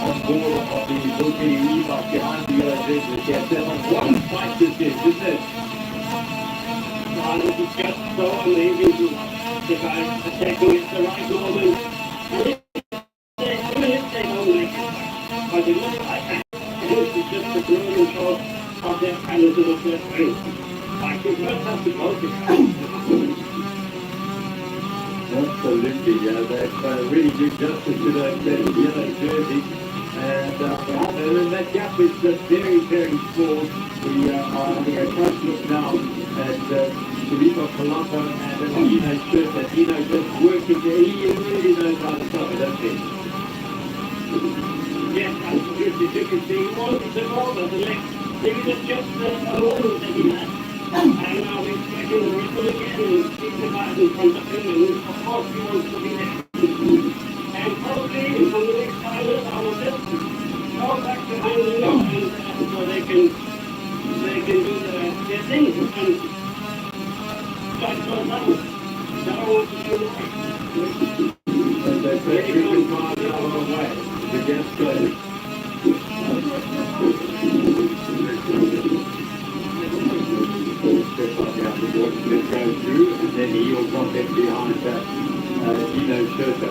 on board of the Bulgari Reebok behind the yellow jerseys. Yes, they're like, what a fight this is, isn't it? This is just so amazing to watch. The guys are taking it the right moment. And if they don't make it, but it looks like this is just a brilliant show of their kind of little race. I think that's how to go to. Absolutely, yeah, they've really do justice to that yellow jersey. And that gap is very, very small. We are having a close look now at VIVO Colombo and a Nino shirt that Nino just working there. He really knows how to stop it, doesn't he? Yes, absolutely. You can see all of the moment, the legs. There is just a moment that he had. And now he's taking the ripple again and keeps the guys in front of him. And of course he wants to be there. And probably from the next time, I will just go back to him so they can do their thing. And that's what happens. Now I want to do more. And they say you can find out on the way. The guest goes. Let's go through, and then he'll drop in behind that Nino shirt. I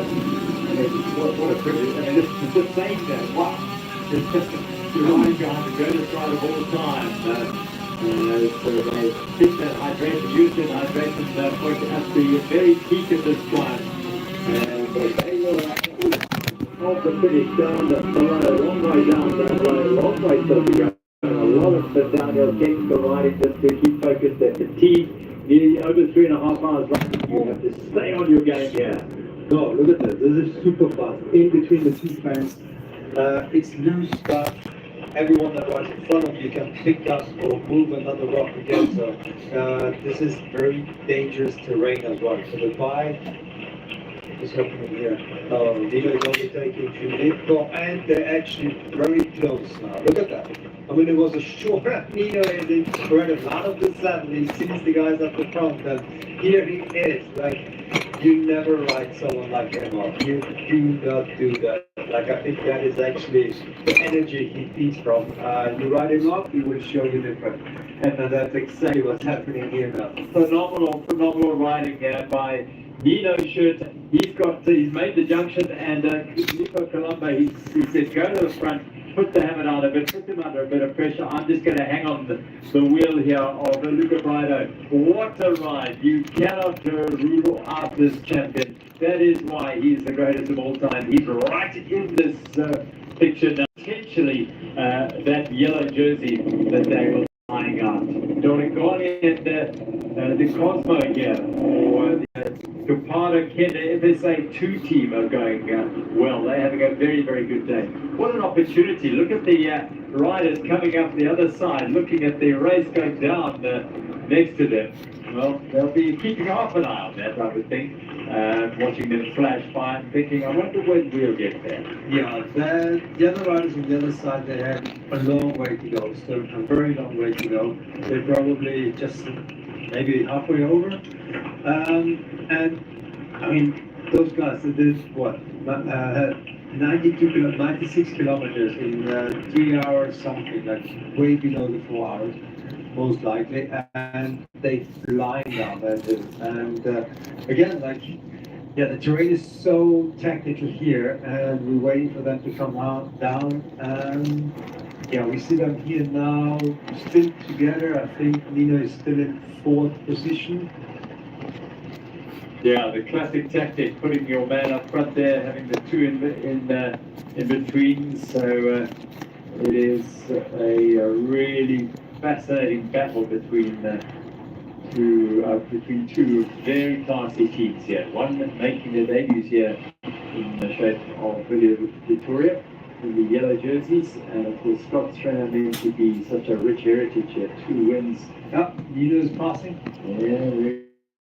mean, what a privilege. I mean, this is the same there. Wow. You're right behind the greatest ride of all time. So they keep that hydration, use that hydration point at the very peak of this climb. And they will off the finish down the long way down that way, long way still to go. A lot of the downhill technical riding just to keep focused at fatigue. Nearly over 3.5 hours riding, you have to stay on your game here. No, look at this. This is super fast. In between the two fans, it's loose, but everyone that rides in front of you can pick up or move another rock again. So this is very dangerous terrain as well. So the bike is happening here. Dino is only taking Filippo, and they're actually very close now. Look at that. I mean, it was a short Nino and it's incredible. Out of the sudden, he sees the guys at the front, and here he is. Like, you never ride someone like him off. You do not do that. Like, I think that is actually the energy he feeds from. You ride him off, he will show you different. And that's exactly what's happening here now. Phenomenal riding by Nino shirt. He's made the junction, and Nico Colombo, he said, go to the front, put the hammer down a bit, put him under a bit of pressure. I'm just going to hang on the wheel here of Luca Brido. What a ride. You cannot rule out this champion. That is why he's the greatest of all time. He's right in this picture now. Potentially that yellow jersey that they were flying out. Dorigoni and the Cosmo here, or the Capardo Kenda FSA2 team are going well. They're having a very, very good day. What an opportunity. Look at the riders coming up the other side, looking at the race going down next to them. Well, they'll be keeping half an eye on that, I would think. Watching them flash by and thinking, I wonder when we'll get there. Yeah, the other riders on the other side, they have a long way to go, still a very long way to go. They're probably just maybe halfway over. And I mean, those guys, they did what? 96 kilometers in 3 hours something, like way below the 4 hours, most likely, and they fly down that hill. And again, like, Yeah, the terrain is so technical here, and we're waiting for them to come out, down. And yeah, we see them here now, still together. I think Nino is still in fourth position. Yeah, the classic tactic, putting your man up front there, having the two in between. So it is a really fascinating battle between two very classy teams here. One making their debuts here in the shape of Victoria in the yellow jerseys, and of course Scott's meant to be such a rich heritage here. 2 wins. Yeah, Nino's passing. Yeah, there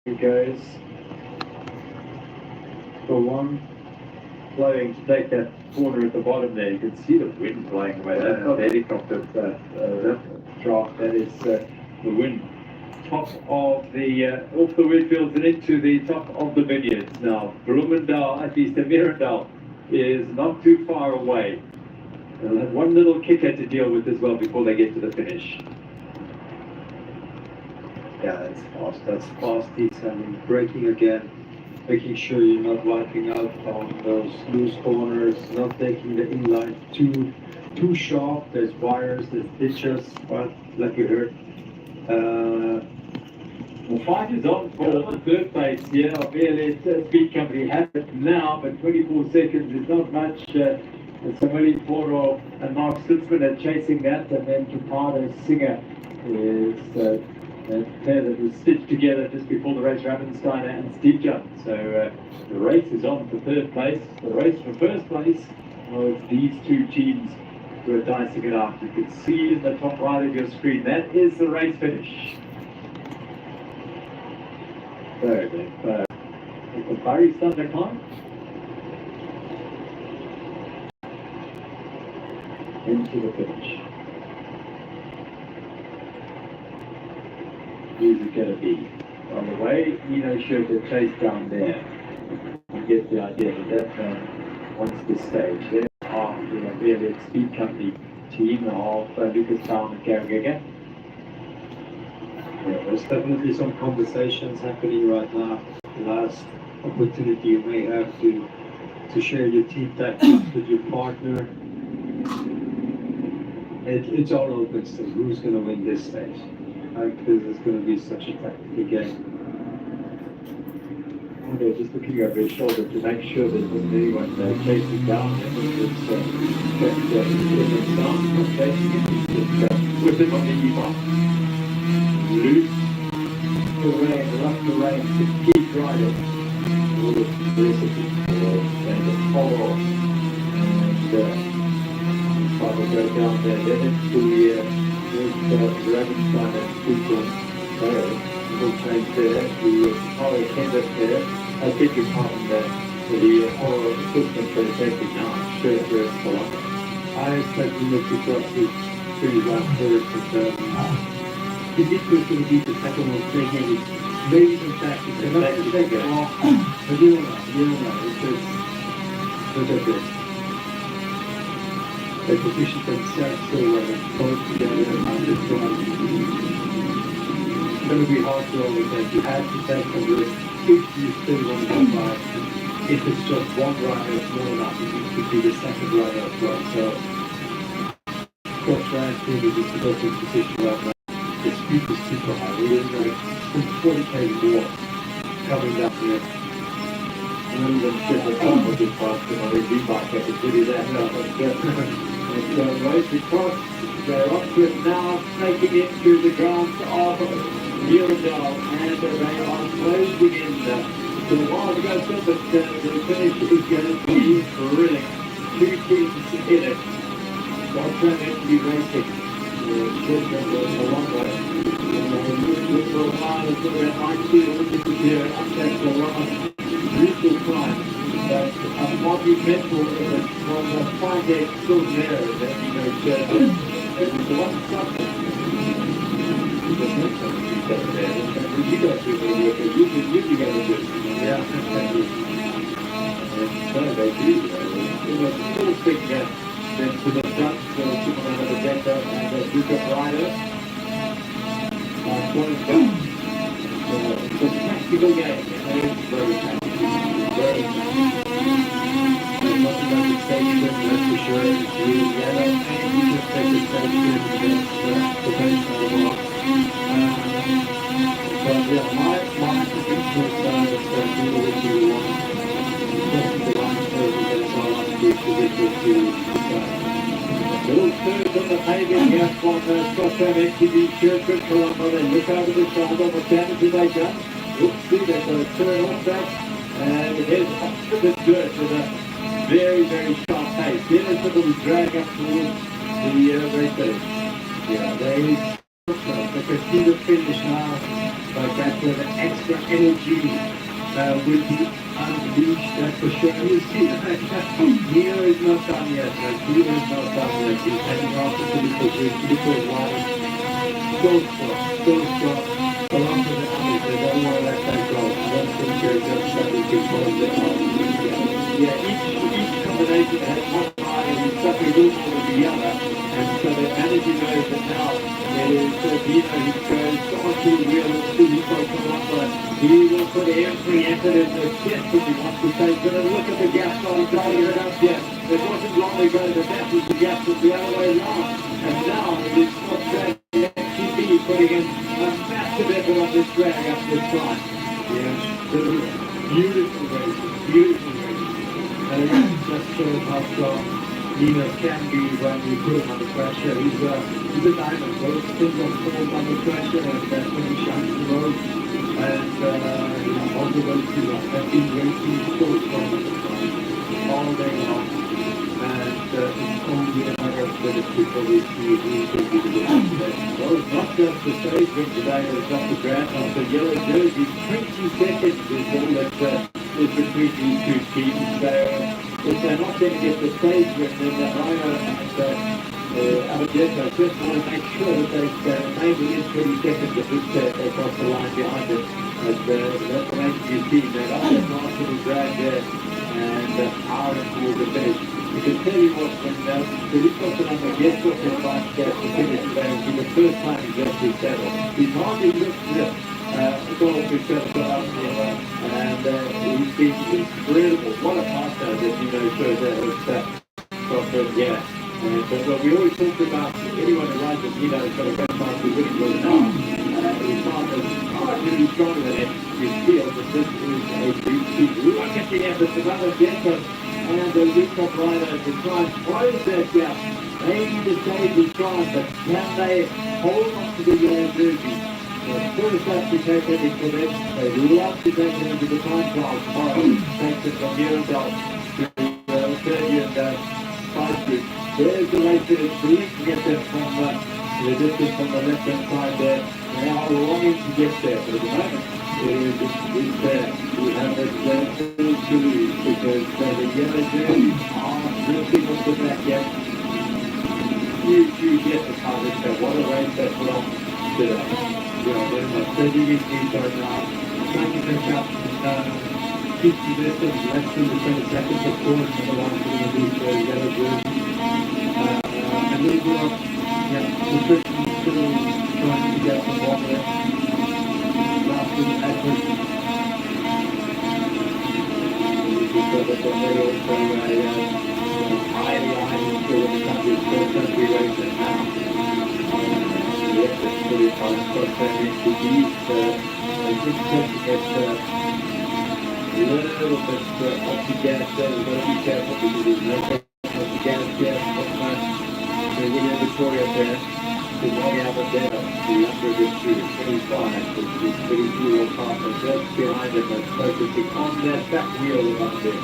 he goes. For one, blowing to take that corner at the bottom there. You can see the wind blowing away. That's not helicopter draft. That is the wind. Top of the off the windfields and into the top of the vineyards now. Bloemendal, at least the Mirandal, is not too far away. They'll have one little kicker to deal with as well before they get to the finish. Yeah, that's fast. That's fast. It's braking again, making sure you're not wiping out on those loose corners, not taking the inline too sharp. There's wires, there's ditches, but like we heard. The fight is on for the third place here. VLS Speed Company have it now, but 24 seconds is not much. Somebody Poro and Mark Stutzman are chasing that, and then Ricardo Singer is a pair that was stitched together just before the race, Ravensteiner and Steve Jump. So the race is on for third place. The race for first place, well, it's these two teams who are dicing it out. You can see in the top right of your screen, that is the race finish. So the Barry starting to climb. Into the finish. Who's it going to be? On the way, Nino showed the chase down there. You get the idea that man wants this stage. There are the VLX Speed Company team of Lucas Town and Garagaga. Yeah, there's definitely some conversations happening right now. The last opportunity you may have to share your team tactics with your partner. It's all open still. Who's going to win this stage? Because it's going to be such a tactical game. And they're just looking over his shoulder to make sure there isn't anyone chasing down him. It's down, not chasing him. He's with him on the E-box. Loose terrain, rough terrain, to keep riding. All the recipe and the follow. And try to go down there. Then into the Ravenstein and Stupid there. We'll change there. The Hollow Canvas there. I think it's on the Hollow equipment for the safety now. Sure, it's full up. I expect him to cross it pretty well first, but he did push to beat the second one, taking maybe some tactics. They're not to take it off, but you don't know. It's just, look at this. They position themselves so well, they're both together on this one. It's going to be hard to overtake. You have to take some risk if you still want to go by. If it's just one rider, it's more enough. It could be the second rider as well. So, Scott Ryan's team is in the perfect position right now. The speed is super high. We're like 40 km more coming down here. And then get the top of the fast on the V-bike, I can tell you that. And race across, they're up to it now, snaking into the grounds of Mirandal, and they are closing in. So a while to go still, but the finish is going to be thrilling. 2 teams in it. What's going to be racing? A long way. This will find us at 90, which is here, uptakes the last brutal climb. But a monumental image from the 5-8 still there that it was the one something. You go through the work, you go to do. Yeah, thank you. And so they do. It was a full thing then to the front, so people have a better and a bigger rider. Going back. It's a tactical game. It's very tactical. Canadian here from Scotland MTV Church Colombo. They look over the shoulder. What damage have they done? Let's see, they've got a turn off back. And here's up to the dirt with a very, very sharp pace. Then it's a little drag up towards the race finish. Yeah, they can see the finish now, but that the extra energy will be unleashed, that's for sure. And you see that Neo is not done yet, Neo is not done yet. He's heading off to Filippo's win. Filippo is riding so strong. Along with the others, they don't want to let that go. I don't think they're just shutting people down. Yeah, each combination has one rider who's suffering a little more than the other. And so the energy knows that now it is Vino who goes on to the wheel of Filippo Colombo. He will put every effort into desperately wants to take, but look at the gap starting to clear it up here. It wasn't long ago that that was the gap was the other way around. And now it is not drag MTV putting in a massive effort on this drag up this time. Yeah, beautiful race. And just shows how strong Nino can be when we put him under pressure. He's a diamond. Those things are falls under pressure, and that's when he shines the most. And all the races have been racing so strong all day long. And it's only a matter of minutes before we see who will be the winner today. Well, it's not just the stage win today, it's not the grant on the yellow jersey. 20 seconds is all that is between these two teams. So if they're not going to get the stage win, then the Rhino and Absa just want to make sure that they remain within 20 seconds of this they cross the line behind it. And that's the making you see that up and nice little drag there and power towards the finish. You can tell you what, when Filippo Colombo gets off his bike gas to finish today, will be the first time he's left his saddle. He's hardly lifted it. Goal to set up here, and he's been incredible. What a partner that shows that it's yeah. But we always talk about anyone who rides with has got a great chance of winning. Well, now his partner's really stronger than him. You feel that this is a big look at the efforts of other Gecko and the rooftop rider to try and close that gap. Maybe the stage is strong, but can they hold on to the yellow jersey? First up to take it into them. They love to take it into the time trial tomorrow. Takes it from Cannondale to Sergio and Spice Group. There's the race that is brilliant to get them from the distance from the left-hand side there. They are longing to get there, but at the moment it's there. We have it to lose because the yellow jersey are drifting off the back yet. Huge yet to cover. So what a race they put on today. There's 30 meters right now, trying to catch up, 50 distance, less than the 20 seconds, of course, and the last thing to do is yellow jersey. A little bit of, nutrition still trying to get some water. Last little effort. So that they also a high line for the country races now. Yes, it's pretty fun. Scotland MTV, I think to get a little bit off the gas there. We've got to be careful because there's no off the gas yet. William Victoria there, the way out of there, the under the two, 25, which is pretty cool partner just behind him and focusing on that back wheel of up there.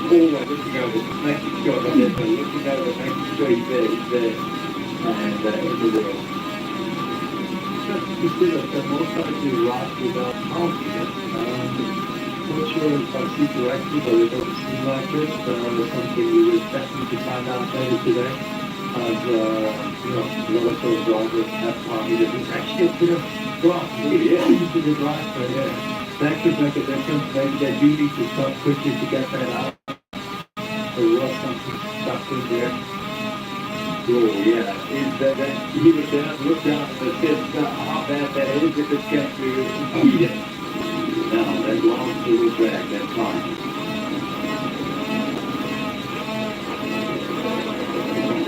Always looking over, making sure that they're looking over, making sure he's there. And into the road. You see that the most likely ride without confidence. Not sure if I see correctly, but it doesn't seem like it. Something we will definitely find out later today. As a lot of those riders have confidence. It's actually a bit of grass, into the grass, but that could make a difference. Maybe they do need to stop quickly to get that out. There was something stuck in there. Oh, yeah, he was down, looked down and said how bad that is if it gets to eat it. Now, that long little drag, that's fine.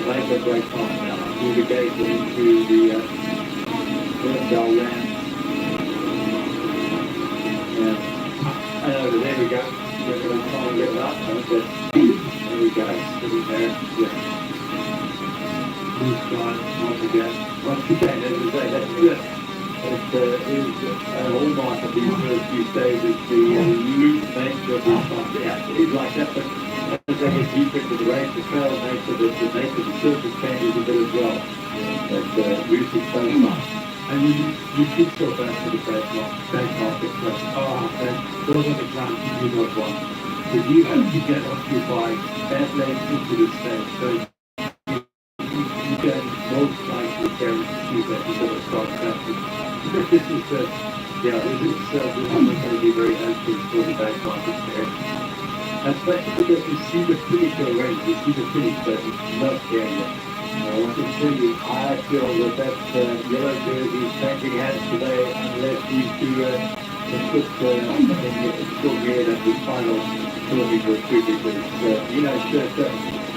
Like a great fun now, through the gate and into the Cannondale land. And there we go. We're going to try and get it up. There we go, sitting there, yeah. blue sky once again. Once again, as I say, that's good. It is a hallmark of these first few stages, the loose nature of this one. Yeah, it is like that, but as they get deeper into the race, the trail nature, the nature of the surface changes a bit as well. That loosey space line. And you feel so bad for the bank market, but man, those are the plans you do not want. If you have to get occupied that late into the stage, so you can most likely guarantee that you're going to start crashing. This is going to be very helpful for the bank market there. Especially because you see the finish already, you see the finish, but it's not there yet. I can tell you, I feel that yellow jersey is changing hands today unless these two put still near at the final kilometer or two, because shirt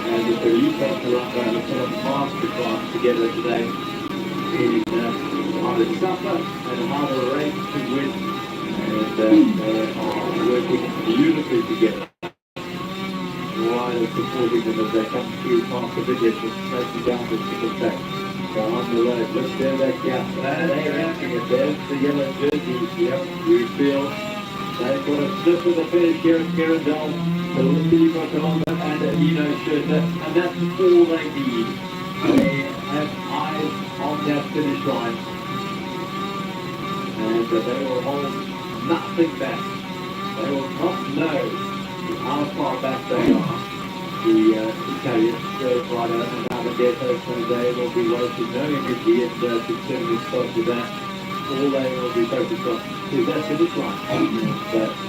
and with the Lipo Colombo and the sort of masterclass together today in how to suffer and how to race to win, and they are working beautifully together. While supporting them as they come through past the village and smoking down the single track. They're on the road. Look there, that gap. They're answering it. There's the yellow jerseys. Yep, we feel they've got a slip of the finish here at Cannondale. The VIVO Colombo and a Vino shirt. And that's all they need. They have eyes on that finish line. And they will hold nothing back. They will not know how far back they are. The Italians, Rider and Navigator, so they will be wasting no energy and concerning themselves with that. All they will be focused on is that finish line.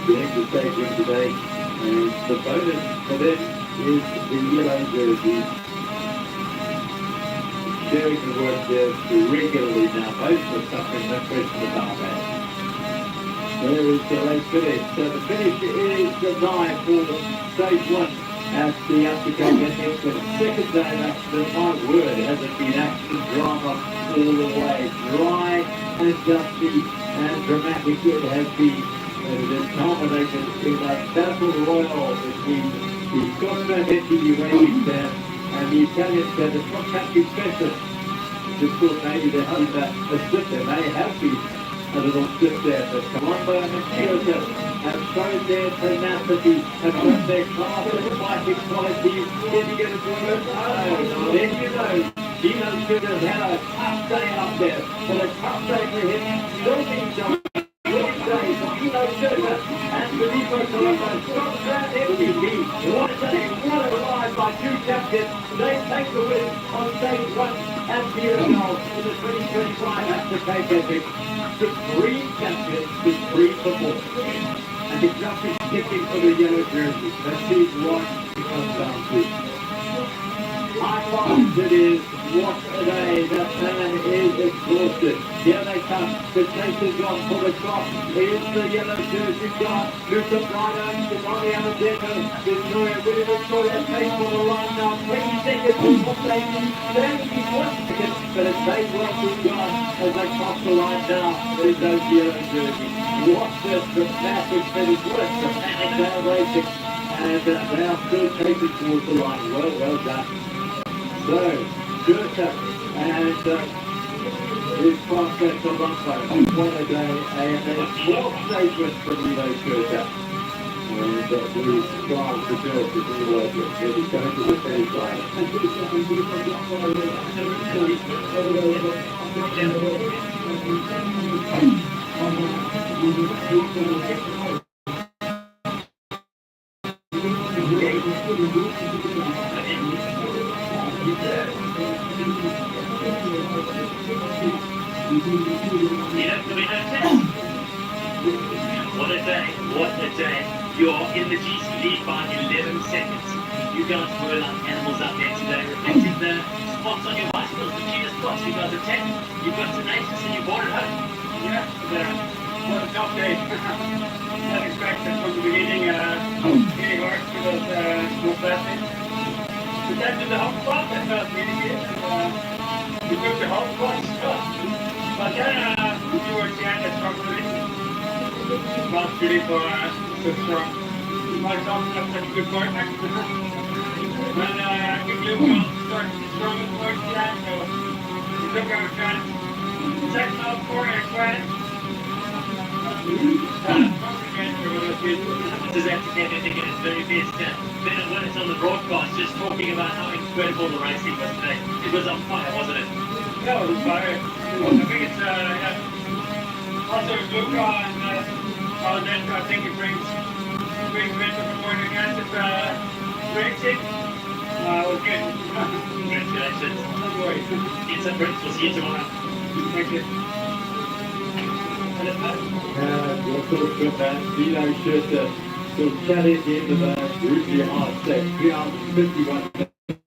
Getting the stage win today, and the bonus for them is the yellow jersey. Sharing the work there regularly now. Both are suffering, no question about that. There is the race finish. So the finish is denied for stage one at the Absa Cannondale. The second day of accident, my word, has it been action drama all the way. Dry and dusty and dramatic it has been. And it has culminated in a battle royal between the Scotland MTB racing there and the Italian there, the cross-country specialist. Just thought maybe there had been a slip there. They have been a little slip there, but Colombo and Kyoto have shown their tenacity, have shown their class and fighting quality. Then you get a good oh, then you know, Gino should have had a tough day up there, but a tough day for him. Still being done. Good day for Gino Schurter and VIVO Colombo. Scotland MVP. What a day, what a ride by two champions. They take the win on stage one at Cannondale in the 2025 Absa Cape Epic. Supreme champions, supreme performance. And the jump is sticking for the yellow jersey. That is what it comes down to. High fives it is. What a day. That man is exhausted. Here they come. The chasers on for the top. Here's the yellow jersey guard. Luca Prado, Xiaomi Alexander, Victoria William Victoria takes for the line now. 20 seconds before they need 31 seconds. But it's they well to guard as they cross the line now. There's those yellow jerseys. What a dramatic finish. What a dramatic day of racing. And they are still chasing towards the line. Well done. So, Schurter and his prospect Colombo. What a day. And a small statement from Schurter. And he's trying to do it to do it. He's going to the finish line. What a day, what a day. You're in the GC lead by 11 seconds. You guys were like animals out there today, reflecting the spots on your bicycles, the cheater spots. You guys are 10, you've got tenacious and you brought it home. Yeah, what a tough day. Not expected from the beginning, really hard with those small plastics. We got to the hot spot, that felt really good. We took the hot spots, but then towards the end I struggled a bit. Not really for so strong. Myself not such a good partner. But it blew well. strongest voice he had, so he took our chance. Second out for it, This is actually everything at its very best. Ben and Willis on the broadcast just talking about how incredible the racing was today. It was on fire, wasn't it? yeah, it was fire. I think it's also Luca and Aldenko. I think it brings mental support against it. Racing. Okay. Congratulations. No worries. Get some drinks. We'll see you tomorrow. Thank you. What sort of good man? Vino should carry at the end of a brutally hard set. 3 hours and 51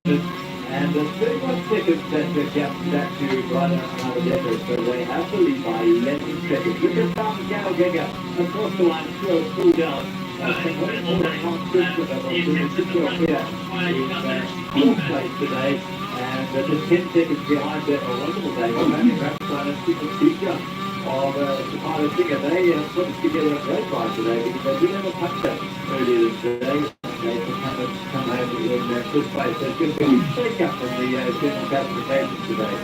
minutes. And 31 seconds that the gap back to right out of the effort. So they have the lead by 11 seconds. Look at Cannondale across the line, pull down. Fourth place today, and just 10 seconds behind that wonderful day. Well, maybe perhaps trying to keep a feature of the pilot figure. They put together a great ride today because they did have a puncher earlier today. They come home in first place. There's going to be a shake-up in the general classification today.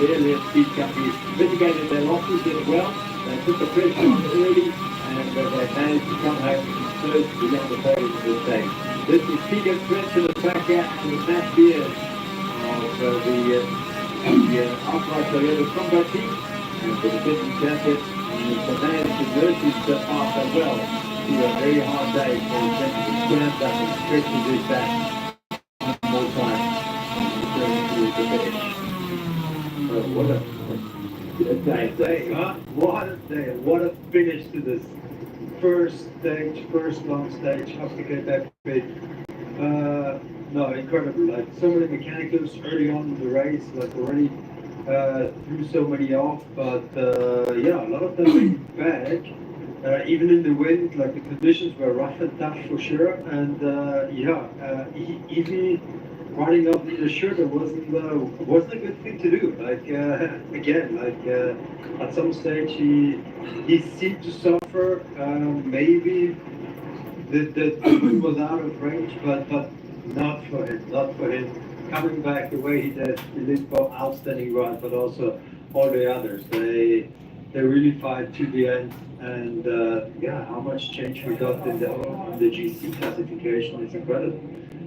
Their speed companies mitigated their losses as well. They put the pressure on early, and they managed to come home first to get the podium for the stage. This is Keegan Swinson at the back out and the Matt Beers of the outright Toyota combo team, and the defending champion, and the man to Mercy's after well to a very hard day for the champion to stand up and stretches his back one more time and return to the finish. What a day, huh? What a day, what a finish to this first stage, first long stage of the Quebec big. No, incredible. Like so many mechanicals early on in the race, like already threw so many off, but yeah, a lot of them back. Even in the wind, like the conditions were rough and tough for sure, and even running off the shirt wasn't a good thing to do. Like again, like at some stage he seemed to suffer. Maybe the move was out of range, but not for him. Coming back the way he did, he did both outstanding ride, but also all the others. They really fight to the end, and yeah, how much change we got in the GC classification is incredible.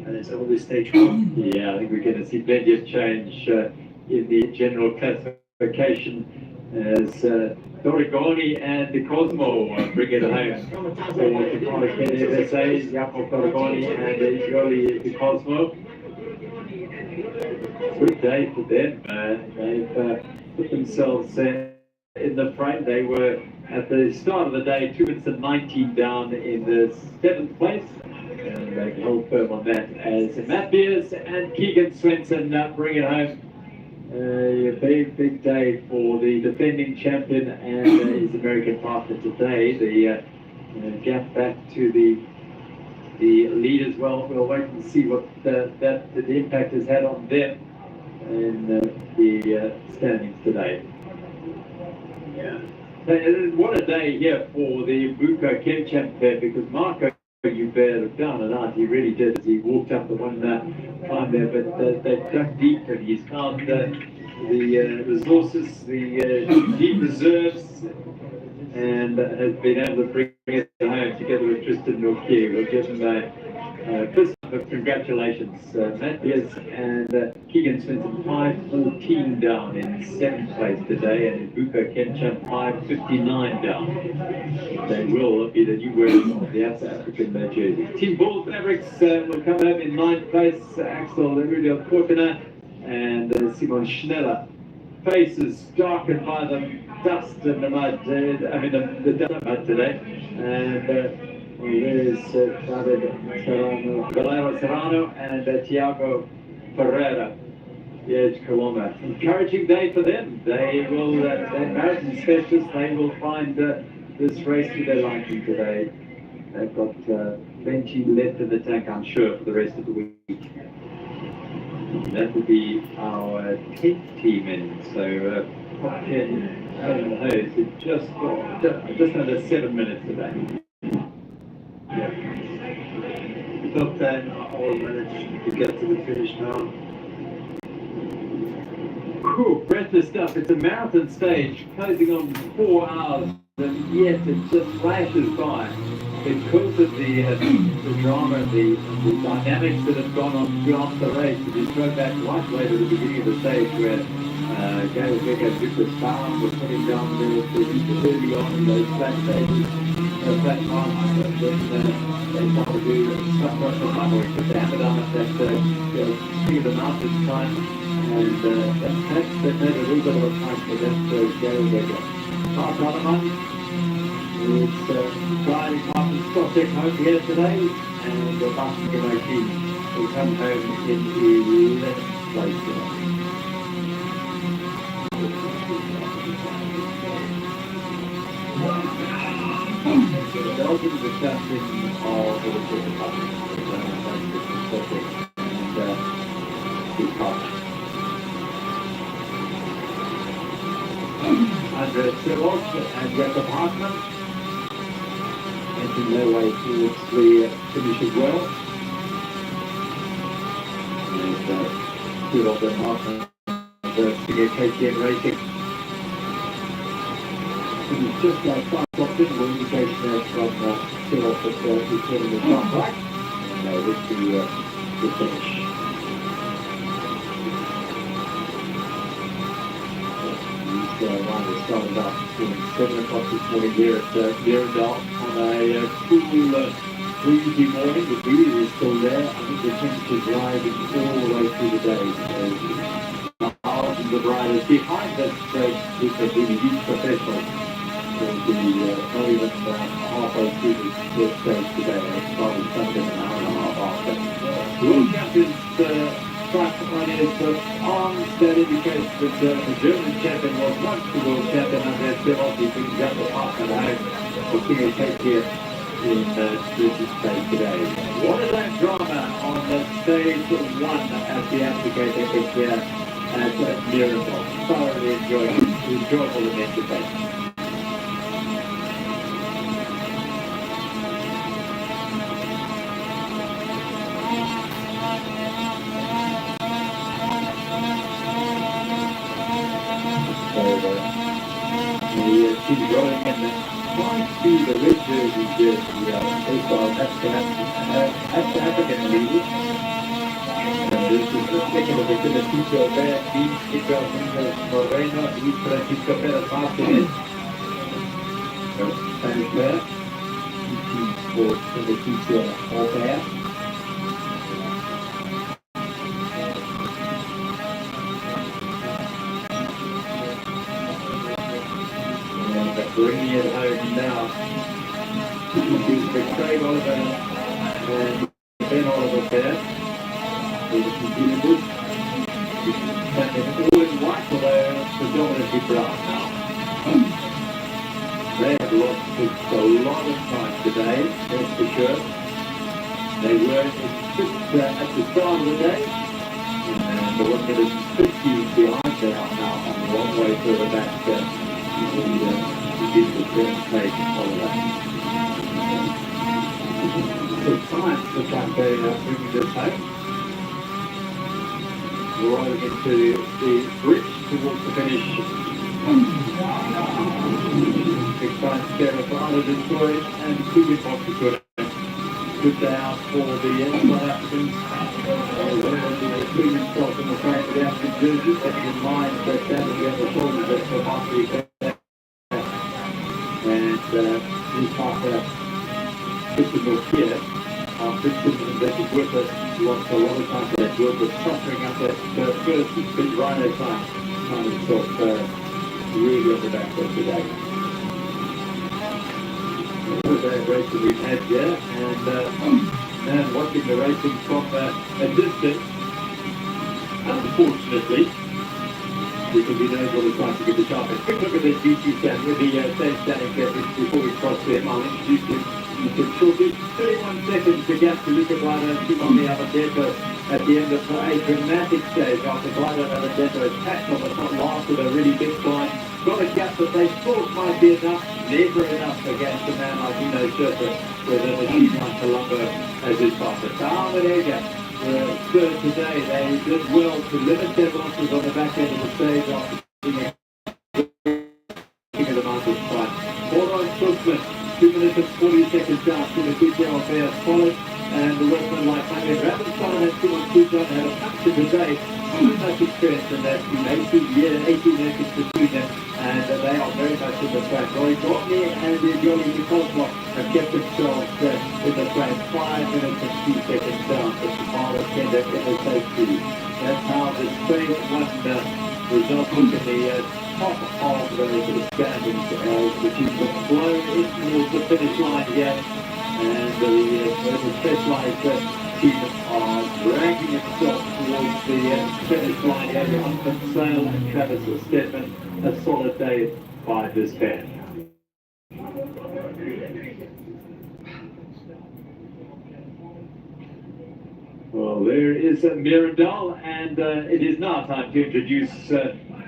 And it's only stage 1. Yeah, I think we're going to see plenty of change in the general classification as Torrigoni and De Cosmo bring it home for the Qualified USA, Jacob Torrigoni and Yoli De Cosmo. Good day for them. They've put themselves in the frame. They were at the start of the day 2 minutes and 19 down in the 7th place. And they held firm on that as Matt Beers and Keegan Swinson bring it home. A big day for the defending champion and his American partner today. The gap back to the lead as well. We'll wait and see what the impact has had on them in the standings today. Yeah. What a day here for the Buko Kem Champ there, because Marco Hubert down and out, he really did as he walked up the one climb there, but they dug deep and he's found the resources, the deep reserves, and has been able to bring it home together with Tristan Norkier. We'll give him first of congratulations, Matt Beers and Keegan Swinson 5:14 down in 7th place today, and Buko Kenchamp 5:59 down. They will be the new winners of the Absa African jersey. Team Bull Fabrics will come home in 9th place. Axel Rudolf Kortner and Simon Schneller. Faces darkened by the dust and the mud, the dust mud today. And there's Valero Serrano and Thiago Ferreira. Yes, Coloma. Encouraging day for them. They will, marathon specialists, they will find this race to their liking today. They've got plenty left in the tank, I'm sure, for the rest of the week. That will be our 10th team in. So, top 10 over the hose. It's just under 7 minutes today. Yeah. The top 10 are all managed to get to the finish now. Whew, breathless stuff. It's a marathon stage closing on 4 hours, and yet it just flashes by because of the drama and the dynamics that have gone on throughout the race. If you go back right way to the beginning of the stage where Gail Becker and Victor Spahn were putting down the early on in those flat stages, flat times, they tried to do stuff right from Hamburg, but they hammered on at that speed of the mountain time. And that made a little bit of a time for them to go there. Mark Otterman is driving Martin Scottick home here today, and Martin Gimaki will come home in 11th place today. The Belgians are captain of the Republic, and the Scottick. Andreas Cycleops and Jakob Hartmann making their way towards the finish as well. And two of them Hartmann the KTM Racing. It was just like Cycleops, visible indication there from Cycleops that he's heading the top right. And with the finish. Ryder started up at 7 o'clock this morning here at Cannondale on a cool, breezy morning. The breeze is still there. I think the temperature's rising all the way through the day. Thousands of riders behind us which have been huge professionals. Not even halfway through the first stage today. It started something an hour and a half after. The World Champions Cyclone is arms that indicates that the German champion was once the world champion under Xiaomi. He brings up the partner home for King of KTM in this stage today. What is that drama on the stage 1 as the applicator is there at Miracle? Thoroughly enjoyable event today. He's going and trying to see the red jersey based on that's to happen in the league. And this is the second of the Beneficio there, Chico Moreno, y Francisco Perez Martinez. Spanish player. Team for Beneficio all there. Bringing it home now. It's Craig Oliver and Ben Oliver there. There's some beautiful. All in white, although predominantly brown now. They have lost a lot of time today, that's for sure. They were at the start of the day. And the 1 minute 50 behind there now on the long way further back. The great all of that. So time to try bringing this home. We're rolling into the bridge towards the finish. Big time there for Arnold Destroy and Kubi Fox. Good day out for the South Africans. Including himself in the front of the African jerseys, having in mind that that will be on the shoulders of the African. And his partner, Christopher here, Christopher that was with us, lost a lot of time for that work, was suffering up that first big rhino time, found himself really on the back foot today. What a race that we've had here, and watching the racing from a distance, unfortunately, because he knows what it's like to get the sharpest. Quick look at the GT stand with the stage standing there before we cross him. I'll introduce him. You can shortly 31 seconds to gap to Luca Blido and Simon Alberto at the end of a dramatic stage after Blido and Alberto has packed on the top last with a really big climb. Got a gap that they thought might be enough, never enough against a man like Dino Scherzer with a machine like Colombo as his partner. Down the air gap. third today. They did well to limit their losses on the back end of the stage after being a amount of time. Moron Cookman, 2 minutes and 40 seconds down to the Cannondale there, followed, and the workman like Javier Ravenstein and Simon Kujan had a punch in the day. So much experience in that team, 18 years between them, and they are very much in the track. Roy Rodney and Xiaomi Nikolov have kept themselves in the track 5 minutes and 2 seconds down to the final tender in the safety. That's how the Spain won the result in the top of the standings as the team got blown in towards the finish line here, and the Specialized team are dragging itself towards the finish line here. Jonathan Sale and Travis Stedman, a solid day by this band. Well, there is Mirandal, and it is now time to introduce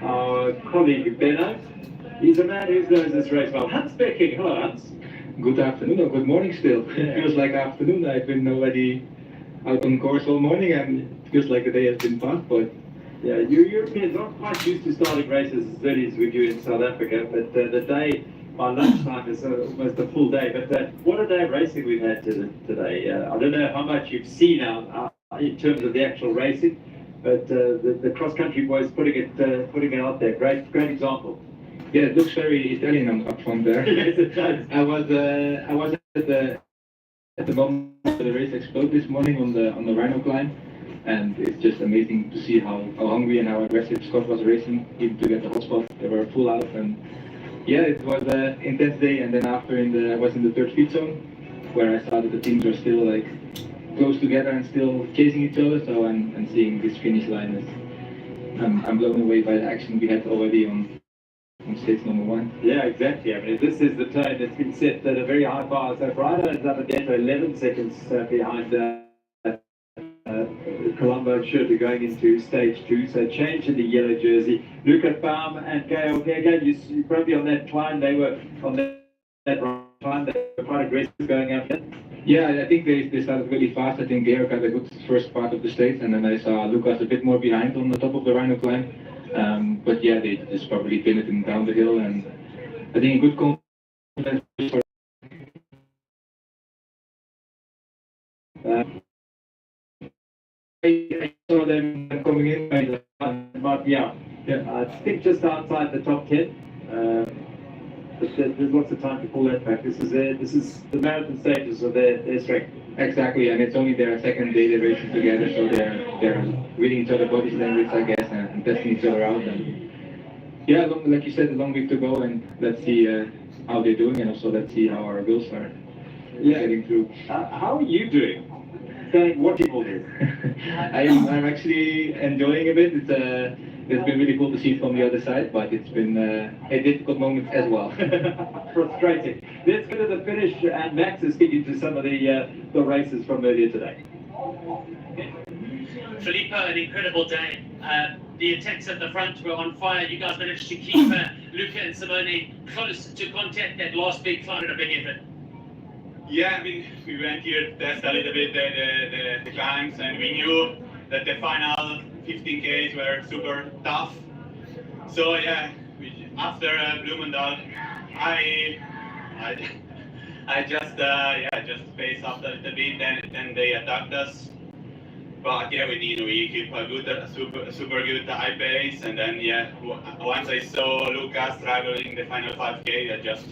our colleague Benno. He's a man who knows this race well. Hans speaking. Hello, Hans. Good afternoon, or good morning still. Yeah. It feels like afternoon. I've been already out on course all morning, and it feels like the day has been fast, but yeah, you Europeans aren't quite used to starting races as early as we do in South Africa, but the day by lunchtime is almost a full day. But what a day of racing we've had today. I don't know how much you've seen in terms of the actual racing, but the cross-country boys putting it out there. Great example. yeah, it looks very Italian up front there. Yes, it does. I was at the moment the race exploded this morning on the Rhino climb, and it's just amazing to see how hungry and how aggressive Scott was racing, even to get the hot spot. They were full out, and yeah, it was an intense day. And then after I was in the third feed zone, where I saw that the teams were still like close together and still chasing each other. So and seeing this finish line is, I'm blown away by the action we had already on stage number 1. Yeah, exactly. I mean, this is the tone that's been set at a very high bar. So Friday is up again for 11 seconds behind Colombo Schurter going into stage 2. So change in the yellow jersey. Luca Baum and Gail Gega, you probably on that climb. They were on that climb. They were quite aggressive going out there. Yeah, I think they started really fast. I think Georg had a good first part of the stage, and then I saw Lucas a bit more behind on the top of the Rhino climb. But yeah, they just probably pinned it down the hill, and I think a good confidence for I saw them coming in. Yeah. I think just outside the top 10. But there's lots of time to pull that back. This is the marathon stages of their strength. Exactly, and it's only their second day they're racing together, so they're reading each other's body language, I guess, and testing each other out. And yeah, like you said, a long week to go, and let's see how they're doing, and also let's see how our girls are getting through. How are you doing? Watching all this. I'm actually enjoying a bit. It's been really cool to see it from the other side, but it's been a difficult moment as well. Frustrating. Let's go to the finish, and Max is speaking to some of the races from earlier today. Filippo, an incredible day. The attacks at the front were on fire. You guys managed to keep Luca and Simone close to contact. That last big climb at a big effort. Yeah, I mean, we went here to test a little bit the climbs, and we knew that the final 15Ks were super tough. So yeah, after Bloemendaal, I just spaced up a little bit, and they attacked us. But yeah, we keep a super good high pace, and then yeah, once I saw Luca struggling the final 5K, I just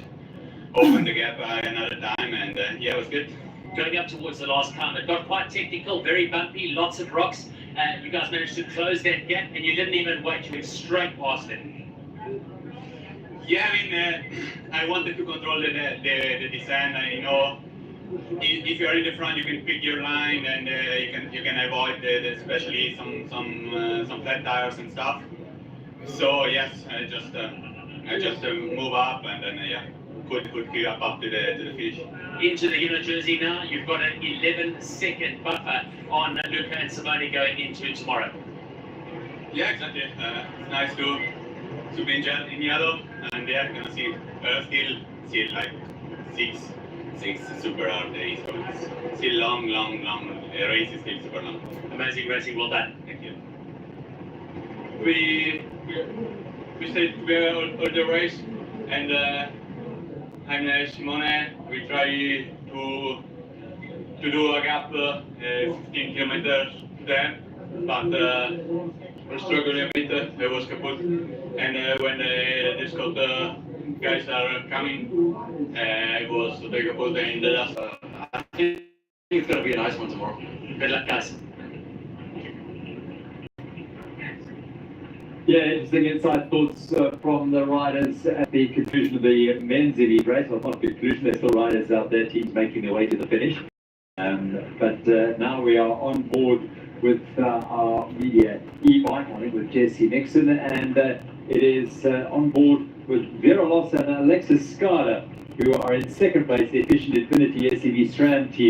opened the gap another time, and yeah, it was good. Going up towards the last climb, it got quite technical, very bumpy, lots of rocks. You guys managed to close that gap, and you didn't even wait, you went straight past it. Yeah, I mean, I wanted to control the descent. I know if you're in the front, you can pick your line, and you can avoid especially some flat tires and stuff. So yes, I just move up, and then yeah, could keep up to the finish. Into the yellow jersey now, you've got an 11-second buffer on Luca and Simone going into tomorrow. Yeah, exactly. It's nice to be in yellow, and yeah, gonna see still like It's super hard day, so it's still long race is still super long. Amazing racing, well done. Thank you. We stayed together all the race, and I'm Simone. We try to do a gap 15 kilometers to them, but we're struggling a bit. I was kaput, and when the Scott guys are coming, I was totally kaput in the last. I think it's gonna be a nice one tomorrow. Good luck, guys. Yeah, interesting inside thoughts from the riders at the conclusion of the men's elite race. Well, not conclusion, there's still riders out there, teams making their way to the finish. But now we are on board with our media e-bike, I think with Jesse Nixon, and it is on board with Vera Loss and Alexis Skada, who are in second place, the Efficient Infinity SUV Strand team.